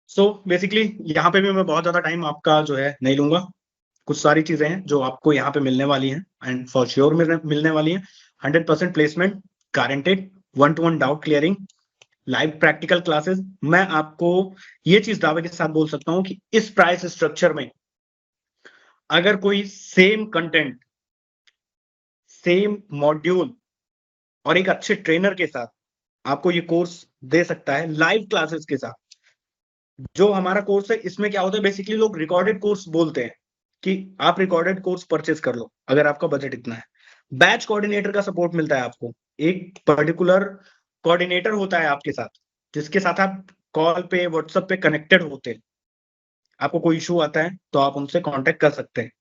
सो बेसिकली यहाँ पे भी मैं बहुत ज्यादा टाइम आपका जो है नहीं लूंगा। कुछ सारी चीजें हैं जो आपको यहाँ पे मिलने वाली हैं, एंड फॉर श्योर मिलने वाली हैं। 100% placement guaranteed, 1-to-1 doubt clearing, live practical classes. मैं आपको ये चीज दावे के साथ बोल सकता हूँ कि इस प्राइस स्ट्रक्चर में अगर कोई सेम कंटेंट, सेम मॉड्यूल और एक अच्छे ट्रेनर के साथ आपको ये कोर्स दे सकता है, लाइव क्लासेस के साथ। जो हमारा कोर्स है इसमें क्या होता है, बेसिकली लोग रिकॉर्डेड कोर्स बोलते हैं कि आप रिकॉर्डेड कोर्स परचेज कर लो अगर आपका बजट इतना है। बैच कोऑर्डिनेटर का सपोर्ट मिलता है आपको, एक पर्टिकुलर कोऑर्डिनेटर होता है आपके साथ, जिसके साथ आप कॉल पे, व्हाट्सएप पे कनेक्टेड होते हैं। आपको कोई इशू आता है तो आप उनसे कांटेक्ट कर सकते हैं।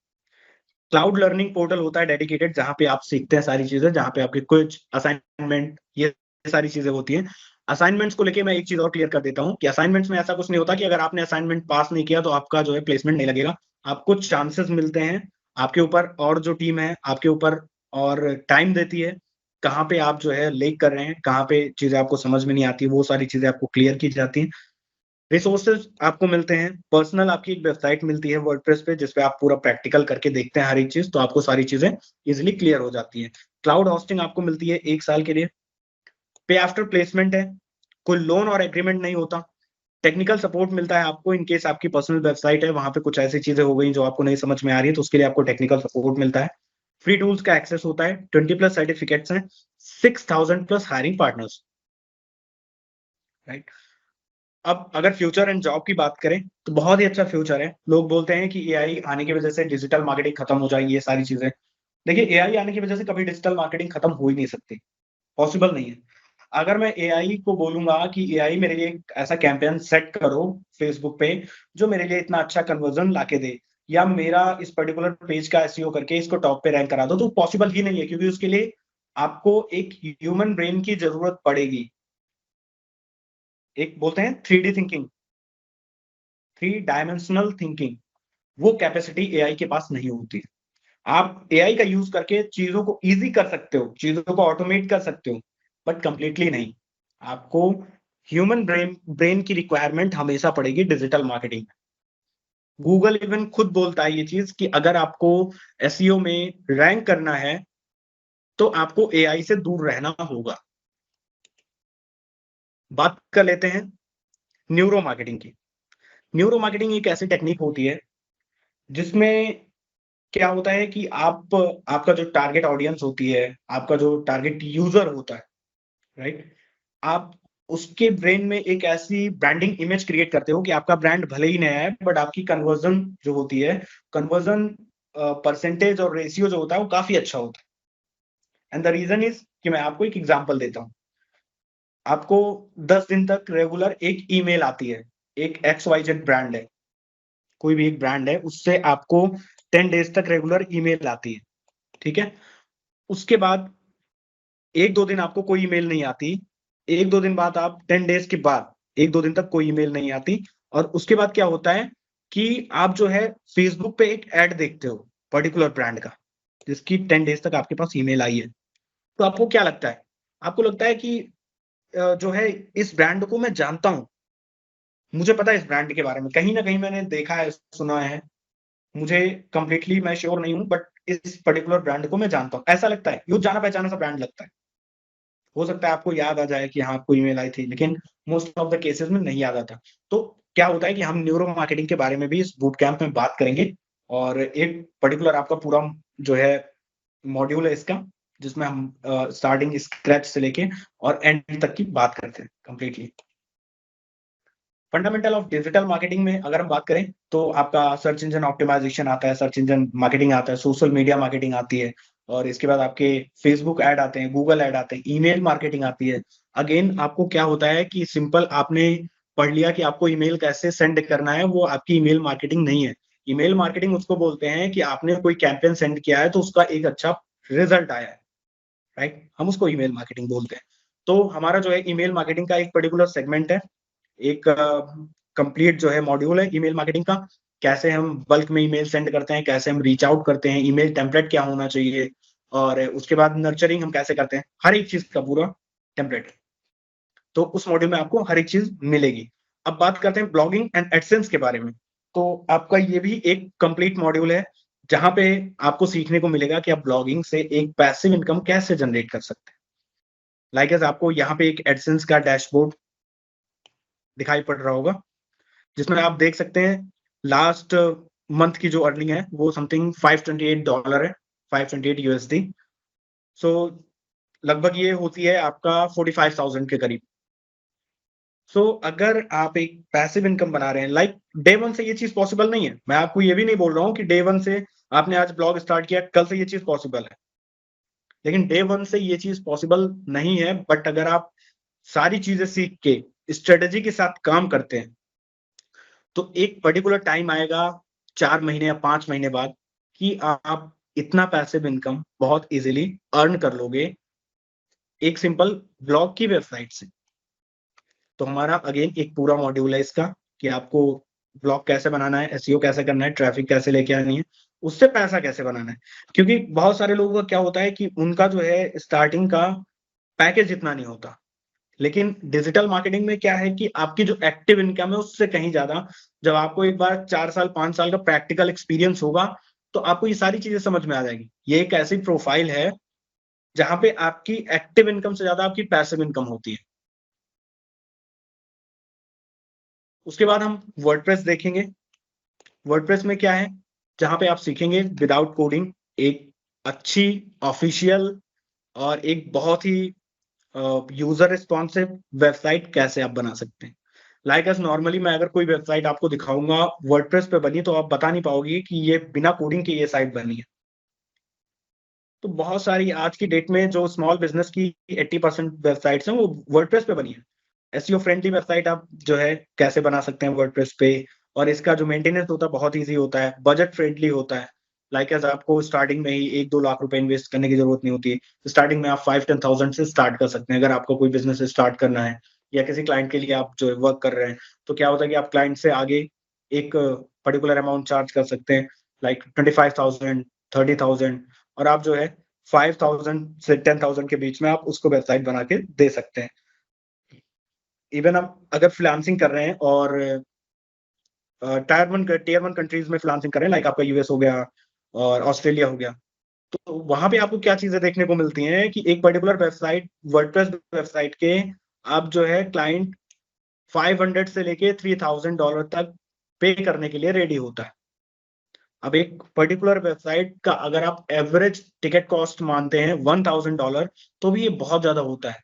क्लाउड लर्निंग पोर्टल होता है डेडिकेटेड, जहां पे आप सीखते हैं सारी चीजें, जहां पे आपके कुछ असाइनमेंट, ये सारी चीजें होती हैं। असाइनमेंट्स को लेके मैं एक चीज और क्लियर कर देता हूँ कि असाइनमेंट्स में ऐसा कुछ नहीं होता कि अगर आपने असाइनमेंट पास नहीं किया तो आपका जो है प्लेसमेंट नहीं लगेगा। आपको चांसेस मिलते हैं, आपके ऊपर और जो टीम है आपके ऊपर और टाइम देती है, कहाँ पे आप जो है लेक कर रहे हैं, कहाँ पे चीजें आपको समझ में नहीं आती, वो सारी चीजें आपको क्लियर की जाती हैं। रिसोर्सेज आपको मिलते हैं, पर्सनल आपकी एक वेबसाइट मिलती है वर्डप्रेस पे, जिसपे आप पूरा प्रैक्टिकल करके देखते हैं हर एक चीज, तो आपको सारी चीजें इजिली क्लियर हो जाती हैं। क्लाउड होस्टिंग आपको मिलती है 1 साल के लिए। पे आफ्टर प्लेसमेंट है, कोई लोन और एग्रीमेंट नहीं होता। टेक्निकल सपोर्ट मिलता है आपको, इन केस आपकी पर्सनल वेबसाइट है, वहां पे कुछ ऐसी चीजें हो गई जो आपको नहीं समझ में आ रही है, तो उसके लिए आपको टेक्निकल सपोर्ट मिलता है। फ्री टूल्स का एक्सेस होता है, 20+ सर्टिफिकेट्स हैं, 6000+ हायरिंग पार्टनर्स, राइट। अब अगर फ्यूचर एंड जॉब की बात करें तो बहुत ही अच्छा फ्यूचर है। लोग बोलते हैं कि एआई आने की वजह से डिजिटल मार्केटिंग खत्म हो जाएगी, ये सारी चीजें। देखिए एआई आने की वजह से कभी डिजिटल मार्केटिंग खत्म हो ही नहीं सकती, पॉसिबल नहीं है। अगर मैं एआई को बोलूंगा कि एआई मेरे लिए एक ऐसा कैंपेन सेट करो फेसबुक पे जो मेरे लिए इतना अच्छा कन्वर्जन लाके दे, या मेरा इस पर्टिकुलर पेज का एसईओ करके इसको टॉप पे रैंक करा दो, तो पॉसिबल ही नहीं है, क्योंकि उसके लिए आपको एक ह्यूमन ब्रेन की जरूरत पड़ेगी। एक बोलते हैं 3D थिंकिंग, 3 डायमेंशनल थिंकिंग, वो कैपेसिटी एआई के पास नहीं होती। आप एआई का यूज करके चीजों को इजी कर सकते हो, चीजों को ऑटोमेट कर सकते हो, बट कंप्लीटली नहीं। आपको ह्यूमन ब्रेन की रिक्वायरमेंट हमेशा पड़ेगी डिजिटल मार्केटिंग। गूगल इवन खुद बोलता है ये चीज कि अगर आपको एसईओ में रैंक करना है तो आपको एआई से दूर रहना होगा। बात कर लेते हैं न्यूरो मार्केटिंग की। न्यूरो मार्केटिंग एक ऐसी टेक्निक होती है जिसमें क्या होता है कि आपका जो टारगेट ऑडियंस होती है, आपका जो टारगेट यूजर होता है, राइट? आप उसके ब्रेन में एक ऐसी ब्रांडिंग इमेज क्रिएट करते हो कि आपका ब्रांड भले ही नया है, बट आपकी कन्वर्जन जो होती है, कन्वर्जन परसेंटेज और रेशियो जो होता है वो काफी अच्छा होता है। एंड द रीजन इज कि मैं आपको एक एग्जांपल देता हूँ। आपको 10 दिन तक रेगुलर एक ईमेल आती है, एक XYZ ब्रांड है, कोई भी एक ब्रांड है, उससे आपको 10 डेज तक रेगुलर ईमेल आती है, ठीक है? उसके बाद 1-2 दिन आपको कोई ईमेल नहीं आती, 1-2 दिन बाद आप 10 डेज के बाद 1-2 दिन तक कोई ईमेल नहीं आती, और उसके बाद क्या होता है कि आप जो है फेसबुक पे एक ऐड देखते हो पर्टिकुलर ब्रांड का, जिसकी 10 डेज तक आपके पास ईमेल आई है। तो आपको क्या लगता है? आपको लगता है कि जो है इस ब्रांड को मैं जानता हूँ, मुझे पता है इस ब्रांड के बारे में, कहीं न कहीं मैंने देखा है, सुना है, मुझे कंप्लीटली मैं श्योर नहीं हूँ, बट इस पर्टिकुलर ब्रांड को मैं जानता हूँ। ऐसा लगता है, ये जाना-पहचाना सा ब्रांड लगता है। हो सकता है आपको याद आ जाए कि हाँ, आपको ईमेल आई थी, लेकिन मोस्ट ऑफ द केसेस में नहीं याद आता। तो क्या होता है कि हम न्यूरो मार्केटिंग के बारे में भी इस बूट कैंप में बात करेंगे, और एक पर्टिकुलर आपका पूरा जो है मॉड्यूल है इसका, जिसमें हम स्टार्टिंग स्क्रैच से लेके और एंड तक की बात करते हैं completely. Fundamental of digital marketing में अगर हम बात करें तो आपका सर्च इंजन ऑप्टिमाइजेशन आता है, सर्च इंजन मार्केटिंग आता है, सोशल मीडिया मार्केटिंग आती है, और इसके बाद आपके फेसबुक ऐड आते हैं, गूगल ऐड आते हैं, ईमेल मार्केटिंग आती है। अगेन आपको क्या होता है कि सिंपल आपने पढ़ लिया कि आपको ईमेल कैसे सेंड करना है, वो आपकी ईमेल मार्केटिंग नहीं है। ईमेल मार्केटिंग उसको बोलते हैं कि आपने कोई कैंपेन सेंड किया है तो उसका एक अच्छा रिजल्ट आया है, राइट? हम उसको ईमेल मार्केटिंग बोलते हैं। तो हमारा जो है ईमेल मार्केटिंग का एक पर्टिकुलर सेगमेंट है, एक कंप्लीट जो है मॉड्यूल है ईमेल मार्केटिंग का। कैसे हम बल्क में ईमेल सेंड करते हैं, कैसे हम रीच आउट करते हैं, ईमेल टेम्पलेट क्या होना चाहिए, और उसके बाद नर्चरिंग हम कैसे करते हैं, हर एक चीज का पूरा टेम्पलेट। तो उस मॉड्यूल में आपको हर एक चीज मिलेगी। अब बात करते हैं ब्लॉगिंग एंड एडसेंस के बारे में। तो आपका ये भी एक कंप्लीट मॉड्यूल है, जहां पे आपको सीखने को मिलेगा कि आप ब्लॉगिंग से एक पैसिव इनकम कैसे जनरेट कर सकते हैं। लाइक एज आपको यहाँ पे एक एडसेंस का डैशबोर्ड दिखाई पड़ रहा होगा, जिसमें आप देख सकते हैं लास्ट मंथ की जो अर्निंग है वो समथिंग $528 है, 528 यूएसडी। सो लगभग ये होती है आपका 45,000 के करीब। सो अगर आप एक पैसिव इनकम बना रहे हैं, लाइक डे वन से ये चीज पॉसिबल नहीं है। मैं आपको ये भी नहीं बोल रहा हूँ कि डे वन से आपने आज ब्लॉग स्टार्ट किया, कल से ये चीज पॉसिबल है, लेकिन डे वन से ये चीज पॉसिबल नहीं है। बट अगर आप सारी चीजें सीख के स्ट्रेटेजी के साथ काम करते हैं, तो एक पर्टिकुलर टाइम आएगा 4 महीने या 5 महीने बाद कि आप इतना पैसिव इनकम बहुत इजीली अर्न कर लोगे एक सिंपल ब्लॉग की वेबसाइट से। तो हमारा अगेन एक पूरा मॉड्यूल है इसका कि आपको ब्लॉग कैसे बनाना है, एसईओ कैसे करना है, ट्रैफिक कैसे लेके आनी है, उससे पैसा कैसे बनाना है। क्योंकि बहुत सारे लोगों का क्या होता है कि उनका जो है स्टार्टिंग का पैकेज इतना नहीं होता, लेकिन डिजिटल मार्केटिंग में क्या है कि आपकी जो एक्टिव इनकम है उससे कहीं ज्यादा, जब आपको एक बार 4 साल 5 साल का प्रैक्टिकल एक्सपीरियंस होगा तो आपको ये सारी चीजें समझ में आ जाएगी। ये एक ऐसी प्रोफाइल है जहां पे आपकी एक्टिव इनकम से ज्यादा आपकी पैसिव इनकम होती है। उसके बाद हम वर्डप्रेस देखेंगे। वर्डप्रेस में क्या है, जहां पे आप सीखेंगे विदाउट कोडिंग एक अच्छी ऑफिशियल और एक बहुत ही यूजर रिस्पॉन्सिव वेबसाइट कैसे आप बना सकते हैं। लाइक एस नॉर्मली मैं अगर कोई वेबसाइट आपको दिखाऊंगा वर्डप्रेस पे बनी, तो आप बता नहीं पाओगे कि ये बिना कोडिंग के ये साइट बनी है। तो बहुत सारी आज की डेट में जो स्मॉल बिजनेस की 80% वेबसाइट्स हैं वो वर्डप्रेस पे बनी है। एसईओ फ्रेंडली वेबसाइट आप जो है कैसे बना सकते हैं वर्डप्रेस पे, और इसका जो मेंटेनेंस होता है बहुत ईज़ी होता है, बजट फ्रेंडली होता है। लाइक एज़ आपको स्टार्टिंग में ही 1-2 लाख रुपए इन्वेस्ट करने की ज़रूरत नहीं होती है। स्टार्टिंग में आप 5-10,000 से स्टार्ट कर सकते हैं अगर आपको कोई बिज़नेस स्टार्ट करना है या किसी क्लाइंट के लिए आप जो है वर्क कर रहे हैं। तो क्या होता है कि आप क्लाइंट से आगे एक पर्टिकुलर अमाउंट चार्ज कर सकते हैं, लाइक 25,000, 30,000, और आप जो है 5,000 से 10,000 के बीच में आप उसको वेबसाइट बना के दे सकते हैं। इवन आप अगर फ्रीलांसिंग कर रहे हैं और टियर 1 कंट्रीज़ में फ्रीलांसिंग कर रहे हैं, लाइक आपका यूएस हो गया और ऑस्ट्रेलिया हो गया, तो वहाँ पे आपको क्या चीज़ें देखने को मिलती हैं कि एक पर्टिकुलर वेबसाइट, वर्डप्रेस वेबसाइट के आप जो है क्लाइंट 500 से लेके $3,000 तक पे करने के लिए रेडी होता है। अब एक पर्टिकुलर वेबसाइट का अगर आप एवरेज टिकट कॉस्ट मानते हैं $1,000, तो भी ये बहुत ज़्यादा होता है।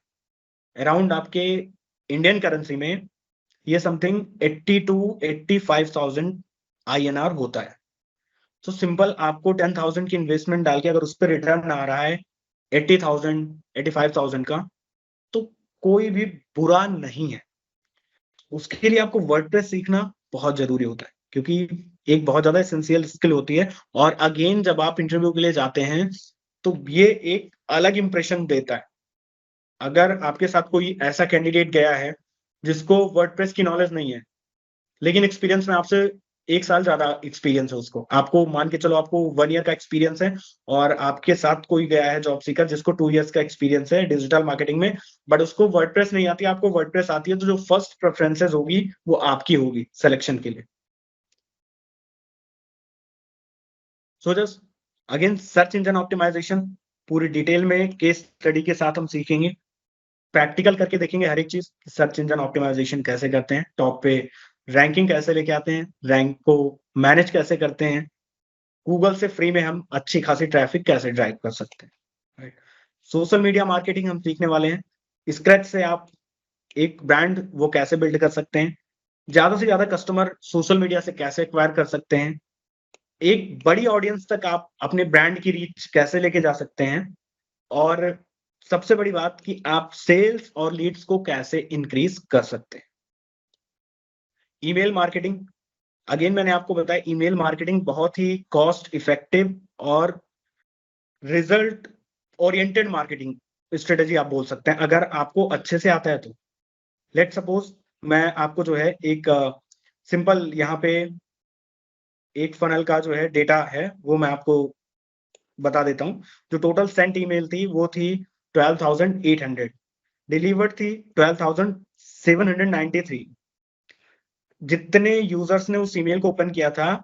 अराउंड आपके इंडियन करेंसी में ये समथिंग 80 टू 85,000 आईएनआर होता है। तो सिंपल आपको 10,000 की इन्वेस्टमेंट डाल के अगर उस पे रिटर्न आ रहा है 80,000, 85,000 का, तो कोई भी बुरा नहीं है। उसके लिए आपको वर्डप्रेस सीखना बहुत ज़रूरी होता है, क्योंकि एक बहुत ज़्यादा एसेंशियल स्किल होती है, और अगेन जब आप इंटरव्यू के लिए जाते हैं, तो ये एक अलग इंप्रेशन देता है। अगर आपके साथ कोई ऐसा कैंडिडेट गया है, जिसको वर्डप्रेस की नॉलेज नहीं है, लेकिन एक्सपीरियंस में आपसे 1 साल ज़्यादा एक्सपीरियंस है उसको। आपको मान के चलो आपको 1 ईयर का एक्सपीरियंस है, और आपके साथ कोई गया है जॉब सीकर जिसको 2 ईयर्स का एक्सपीरियंस है डिजिटल मार्केटिंग में, बट उसको वर्डप्रेस नहीं आती, आपको वर्डप्रेस आती है, तो जो फर्स्ट प्रेफरेंसेस होगी, वो आपकी होगी सिलेक्शन के लिए। So just again search engine optimisation पूरी डिटेल में केस स्टडी के साथ हम सीखेंगे। प्रैक्टिकल करके देखेंगे हर एक चीज़, सर्च इंजन ऑप्टिमाइज़ेशन कैसे करते हैं, टॉप पे रैंकिंग कैसे लेके आते हैं, रैंक को मैनेज कैसे करते हैं, गूगल से फ्री में हम अच्छी खासी ट्रैफ़िक कैसे ड्राइव कर सकते हैं, राइट? सोशल मीडिया मार्केटिंग हम सीखने वाले हैं। स्क्रैच से आप एक ब्रांड वो कैसे बिल्ड कर सकते हैं, ज़्यादा से ज़्यादा कस्टमर सोशल मीडिया से कैसे एक्वायर कर सकते हैं, एक बड़ी ऑडियंस तक आप अपने ब्रांड की रीच कैसे लेके जा सकते हैं, और सबसे बड़ी बात कि आप सेल्स और लीड्स को कैसे इंक्रीज़ कर सकते हैं। ईमेल मार्केटिंग, अगेन मैंने आपको बताया ईमेल मार्केटिंग बहुत ही कॉस्ट इफेक्टिव और रिजल्ट ओरिएंटेड मार्केटिंग स्ट्रेटजी आप बोल सकते हैं, अगर आपको अच्छे से आता है तो। लेट्स सपोज़ मैं आपको जो है एक सिंपल यहाँ पे एक फनल का जो है डेटा है, वो मैं आपको बता देता हूँ। जो टोटल सेंट ईमेल थी, वो थी 12,800, डिलीवर्ड थी 12,793। जितने यूज़र्स ने उस ईमेल को ओपन किया था,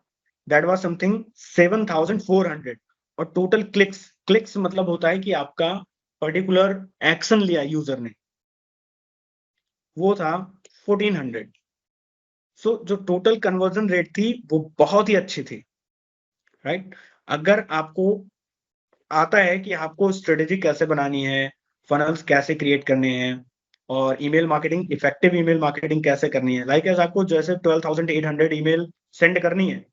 दैट वाज़ समथिंग 7,400, और टोटल क्लिक्स मतलब होता है कि आपका पर्टिकुलर एक्शन लिया यूज़र ने, वो था 1,400। सो जो टोटल कन्वर्जन रेट थी, वो बहुत ही अच्छी थी, राइट? अगर आपको आता है कि आपको स्ट्रेटेजी कैसे बनानी है, फनल्स कैसे क्रिएट करने हैं, और email marketing effective email marketing कैसे करनी है। लाइक एज़ आपको जैसे 12,800 ईमेल सेंड करनी है,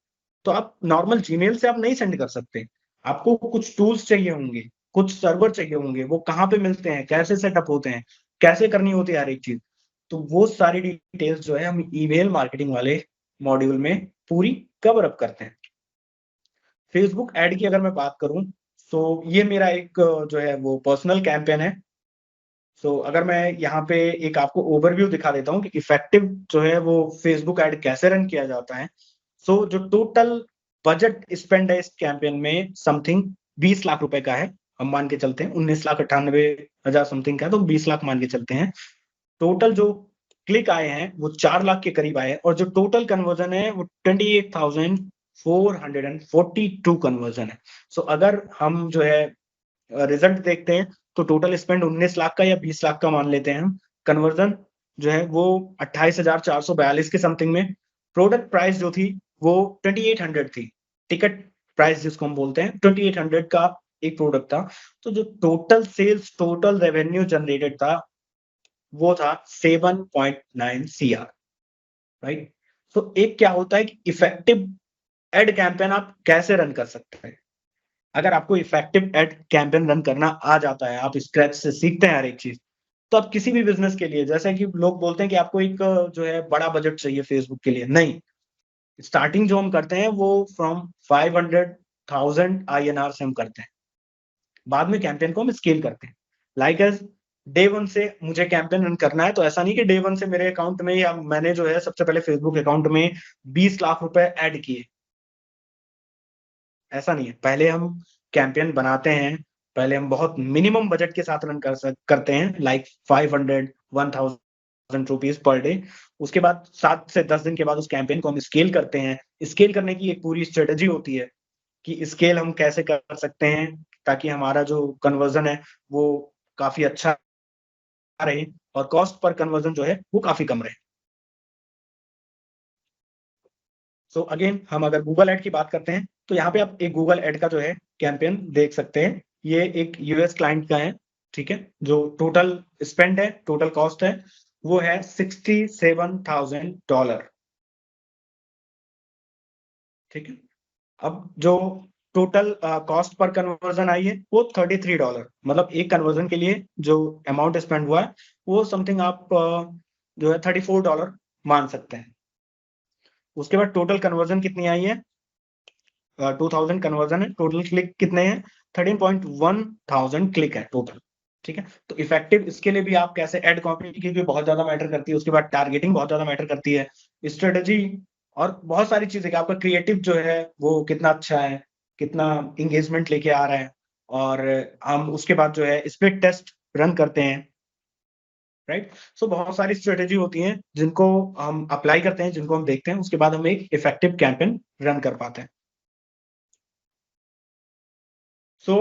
तो आप नॉर्मल जीमेल से आप नहीं सेंड कर सकते। आपको कुछ टूल्स चाहिए होंगे, कुछ सर्वर चाहिए होंगे, वो कहाँ पे मिलते हैं, कैसे सेटअप होते हैं, कैसे करनी होती है हर एक चीज़। तो वो सारी डिटेल्स जो है हम ईमेल मार्केटिंग वाले मॉड्यूल में पूरी कवर अप करते हैं। फेसबुक ऐड की अगर मैं बात करूँ, तो ये मेरा एक जो है वो पर्सनल कैंपेन है। सो अगर मैं यहाँ पे एक आपको ओवरव्यू दिखा देता हूँ कि इफेक्टिव जो है वो फेसबुक ऐड कैसे रन किया जाता है। सो जो टोटल बजट स्पेंड है इस कैंपेन में समथिंग 20 लाख रुपए का है। हम मान के चलते हैं 19,98,000 समथिंग का है, तो 20 लाख मान के चलते हैं। टोटल जो क्लिक आए हैं वो 4 लाख के करीब आए हैं, और जो टोटल कन्वर्जन है वो 28,442 कन्वर्जन है। सो अगर हम जो है रिजल्ट देखते हैं, तो टोटल स्पेंड 19 लाख का या 20 लाख का मान लेते हैं हम। कन्वर्जन जो है वो 28,442 के समथिंग में। प्रोडक्ट प्राइस जो थी वो 2800 थी। टिकट प्राइस जिसको हम बोलते हैं 2800 का एक प्रोडक्ट था। तो जो total sales, total revenue generated था, वो था 7.9 सीआर, राइट? तो एक क्या होता है कि इफेक्टिव एड कैंपेन आप कैसे रन कर सकते हैं। अगर आपको इफेक्टिव एड कैंपेन रन करना आ जाता है, आप स्क्रैच से सीखते हैं हर एक चीज़, तो आप किसी भी बिज़नेस के लिए, जैसे कि लोग बोलते हैं कि आपको एक जो है बड़ा बजट चाहिए फेसबुक के लिए, नहीं। स्टार्टिंग जो हम करते हैं वो फ्रॉम 500,000 आईएनआर से हम करते हैं। बाद में कैंपेन को हम स्केल करते हैं। लाइक एज़ डे 1 से मुझे कैंपेन रन करना है, तो ऐसा नहीं कि डे 1 से मेरे अकाउंट में या मैंने जो है सबसे पहले फेसबुक अकाउंट में 20 लाख रुपए ऐड किए। ऐसा नहीं है। पहले हम कैंपेन बनाते हैं, पहले हम बहुत मिनिमम बजट के साथ रन करते हैं, लाइक 500, 1000 रुपीज़ पर डे। उसके बाद 7 से 10 दिन के बाद उस कैंपेन को हम स्केल करते हैं। स्केल करने की एक पूरी स्ट्रेटजी होती है कि स्केल हम कैसे कर सकते हैं ताकि हमारा जो कन्वर्जन है वो काफ़ी अच्छा रहे और कॉस्ट पर कन्वर्जन जो है वो काफ़ी कम रहे। सो अगेन हम अगर गूगल ऐड की बात करते हैं, तो यहाँ पे आप एक गूगल ऐड का जो है कैंपेन देख सकते हैं। ये एक यूएस क्लाइंट का है, ठीक है? जो टोटल स्पेंड है, टोटल कॉस्ट है, वो है $67,000, ठीक है? अब जो टोटल कॉस्ट पर कन्वर्जन आई है, वो $33, मतलब एक कन्वर्जन के लिए जो अमाउंट स्पेंड हुआ है, वो समथिंग आप जो है $34 मान सकते हैं। उसके बाद टोटल कन्वर्जन कितनी आई है? 2000 कन्वर्जन है, टोटल क्लिक कितने हैं? 13.1 थाउज़ेंड क्लिक है टोटल, ठीक है? तो इफेक्टिव इसके लिए भी आप कैसे ऐड कॉपी की भी बहुत ज़्यादा मैटर करती है, उसके बाद टारगेटिंग बहुत ज़्यादा मैटर करती है, स्ट्रेटजी और बहुत सारी चीज़ें कि आपका क्रिएटिव जो है वो कितना अच्छा है, कितना एंगेजमेंट लेके आ रहा है और हम उसके बाद जो है स्प्लिट टेस्ट रन करते हैं, राइट? सो बहुत सारी स्ट्रेटजी होती हैं जिनको हम अप्लाई करते हैं, जिनको हम देखते हैं, उसके बाद हम एक इफेक्टिव कैंपेन रन कर पाते हैं। सो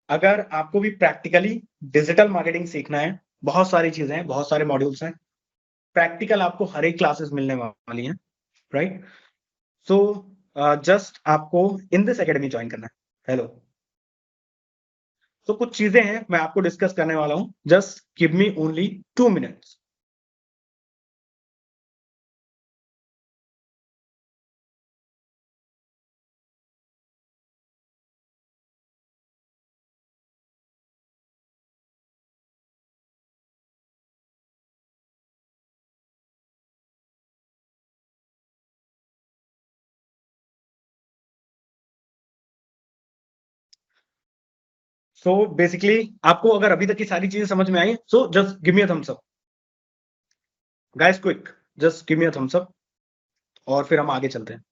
अगर आपको भी प्रैक्टिकली डिजिटल मार्केटिंग सीखना है, बहुत सारी चीज़ें हैं, बहुत सारे मॉड्यूल्स हैं। प्रैक्टिकल आपको हर एक क्लासेस मिलने वाली हैं, राइट? सो जस्ट आपको इन दिस अकेडमी जॉइन करना है। हेलो। तो कुछ चीज़ें हैं मैं आपको डिस्कस करने वाला हूँ। Just give me only 2 minutes. So basically आपको अगर अभी तक की सारी चीज़ें समझ में आई, so just give me a thumbs up. Guys quick, just give me a thumbs up और फिर हम आगे चलते हैं।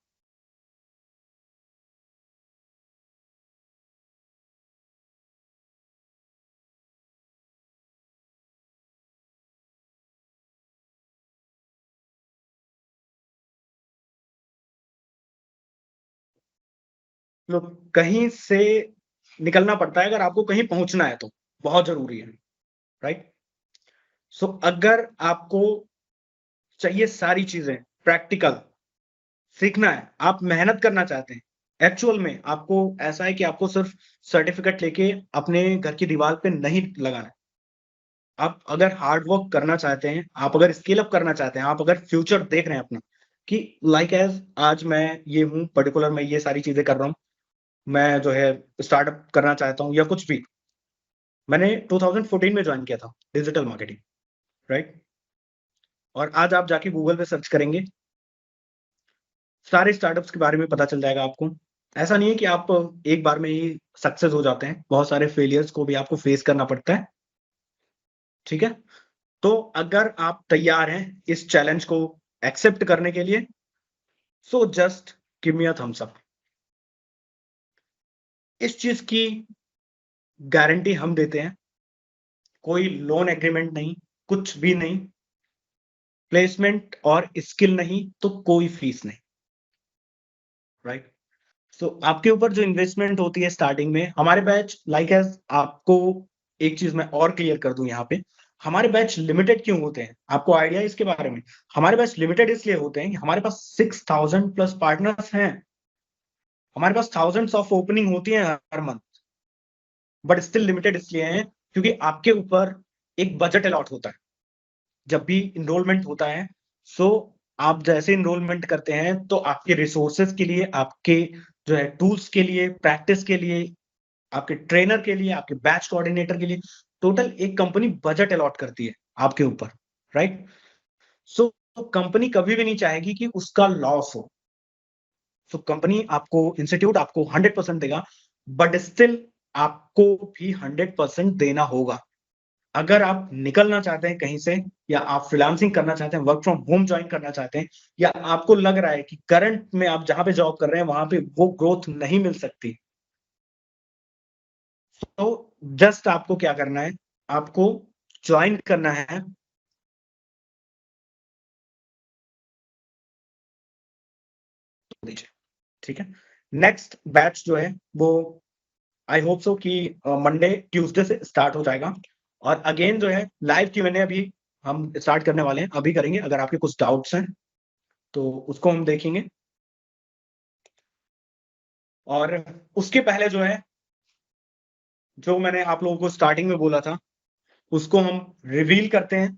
लोग कहीं से निकलना पड़ता है अगर आपको कहीं पहुँचना है तो, बहुत ज़रूरी है, राइट? सो अगर आपको चाहिए सारी चीज़ें प्रैक्टिकल सीखना है, आप मेहनत करना चाहते हैं, एक्चुअल में आपको ऐसा है कि आपको सिर्फ़ सर्टिफ़िकेट लेके अपने घर की दीवार पे नहीं लगाना है। आप अगर हार्ड वर्क करना चाहते हैं, आप अगर स्किल अप करना चाहते हैं, आप अगर फ्यूचर देख रहे हैं अपना कि लाइक एज़ आज मैं ये हूँ, पर्टिकुलर मैं ये सारी चीज़ें कर रहा हूँ, मैं जो है स्टार्टअप करना चाहता हूँ या कुछ भी। मैंने 2014 में जॉइन किया था डिजिटल मार्केटिंग, राइट? और आज आप जाके गूगल पे सर्च करेंगे, सारे स्टार्टअप्स के बारे में पता चल जाएगा आपको। ऐसा नहीं है कि आप एक बार में ही सक्सेस हो जाते हैं, बहुत सारे फेलियर्स को भी आपको फेस करना पड़ता है, ठीक है? तो अगर आप तैयार हैं इस चैलेंज को एक्सेप्ट करने के लिए, so just give me a thumbs up. इस चीज़ की गारंटी हम देते हैं, कोई लोन एग्रीमेंट नहीं, कुछ भी नहीं, प्लेसमेंट और स्किल नहीं, तो कोई फीस नहीं, राइट? सो आपके ऊपर जो इन्वेस्टमेंट होती है स्टार्टिंग में, हमारे बैच लाइक एज़ आपको एक चीज़ मैं और क्लियर कर दूँ यहाँ पे, हमारे बैच लिमिटेड क्यों होते हैं? आपको आइडिया है इसके बारे में? हमारे बैच लिमिटेड इसलिए होते हैं कि हमारे पास 6000 प्लस पार्टनर्स हैं। हमारे पास थाउज़ेंड्स ऑफ ओपनिंग होती हैं हर मंथ, बट स्टिल लिमिटेड इसलिए हैं क्योंकि आपके ऊपर एक बजट अलॉट होता है। जब भी एनरोलमेंट होता है, सो आप जैसे एनरोलमेंट करते हैं, तो आपके रिसोर्सेज़ के लिए, आपके जो है टूल्स के लिए, प्रैक्टिस के लिए आपके ट्रेनर के लिए, आपके बैच कोऑर्डिनेटर के लिए, टोटल एक कंपनी बजट अलॉट करती है आपके ऊपर, राइट? सो कंपनी कभी भी नहीं चाहेगी कि उसका लॉस हो। सो कंपनी आपको, इंस्टीट्यूट आपको 100% देगा, बट स्टिल आपको भी 100% देना होगा। अगर आप निकलना चाहते हैं कहीं से, या आप फ्रीलांसिंग करना चाहते हैं, वर्क फ्रॉम होम ज्वाइन करना चाहते हैं, या आपको लग रहा है कि करंट में आप जहां पे जॉब कर रहे हैं वहां पे वो ग्रोथ नहीं मिल सकती, तो जस्ट आपको क्या करना है, आपको ज्वाइन करना है। दीजिए, ठीक है। नेक्स्ट बैच जो है वो आई होप सो कि मंडे ट्यूसडे से स्टार्ट हो जाएगा। और अगेन जो है लाइव Q&A अभी हम स्टार्ट करने वाले हैं, अभी करेंगे। अगर आपके कुछ डाउट्स हैं तो उसको हम देखेंगे। और उसके पहले जो है, जो मैंने आप लोगों को स्टार्टिंग में बोला था, उसको हम रिवील करते हैं।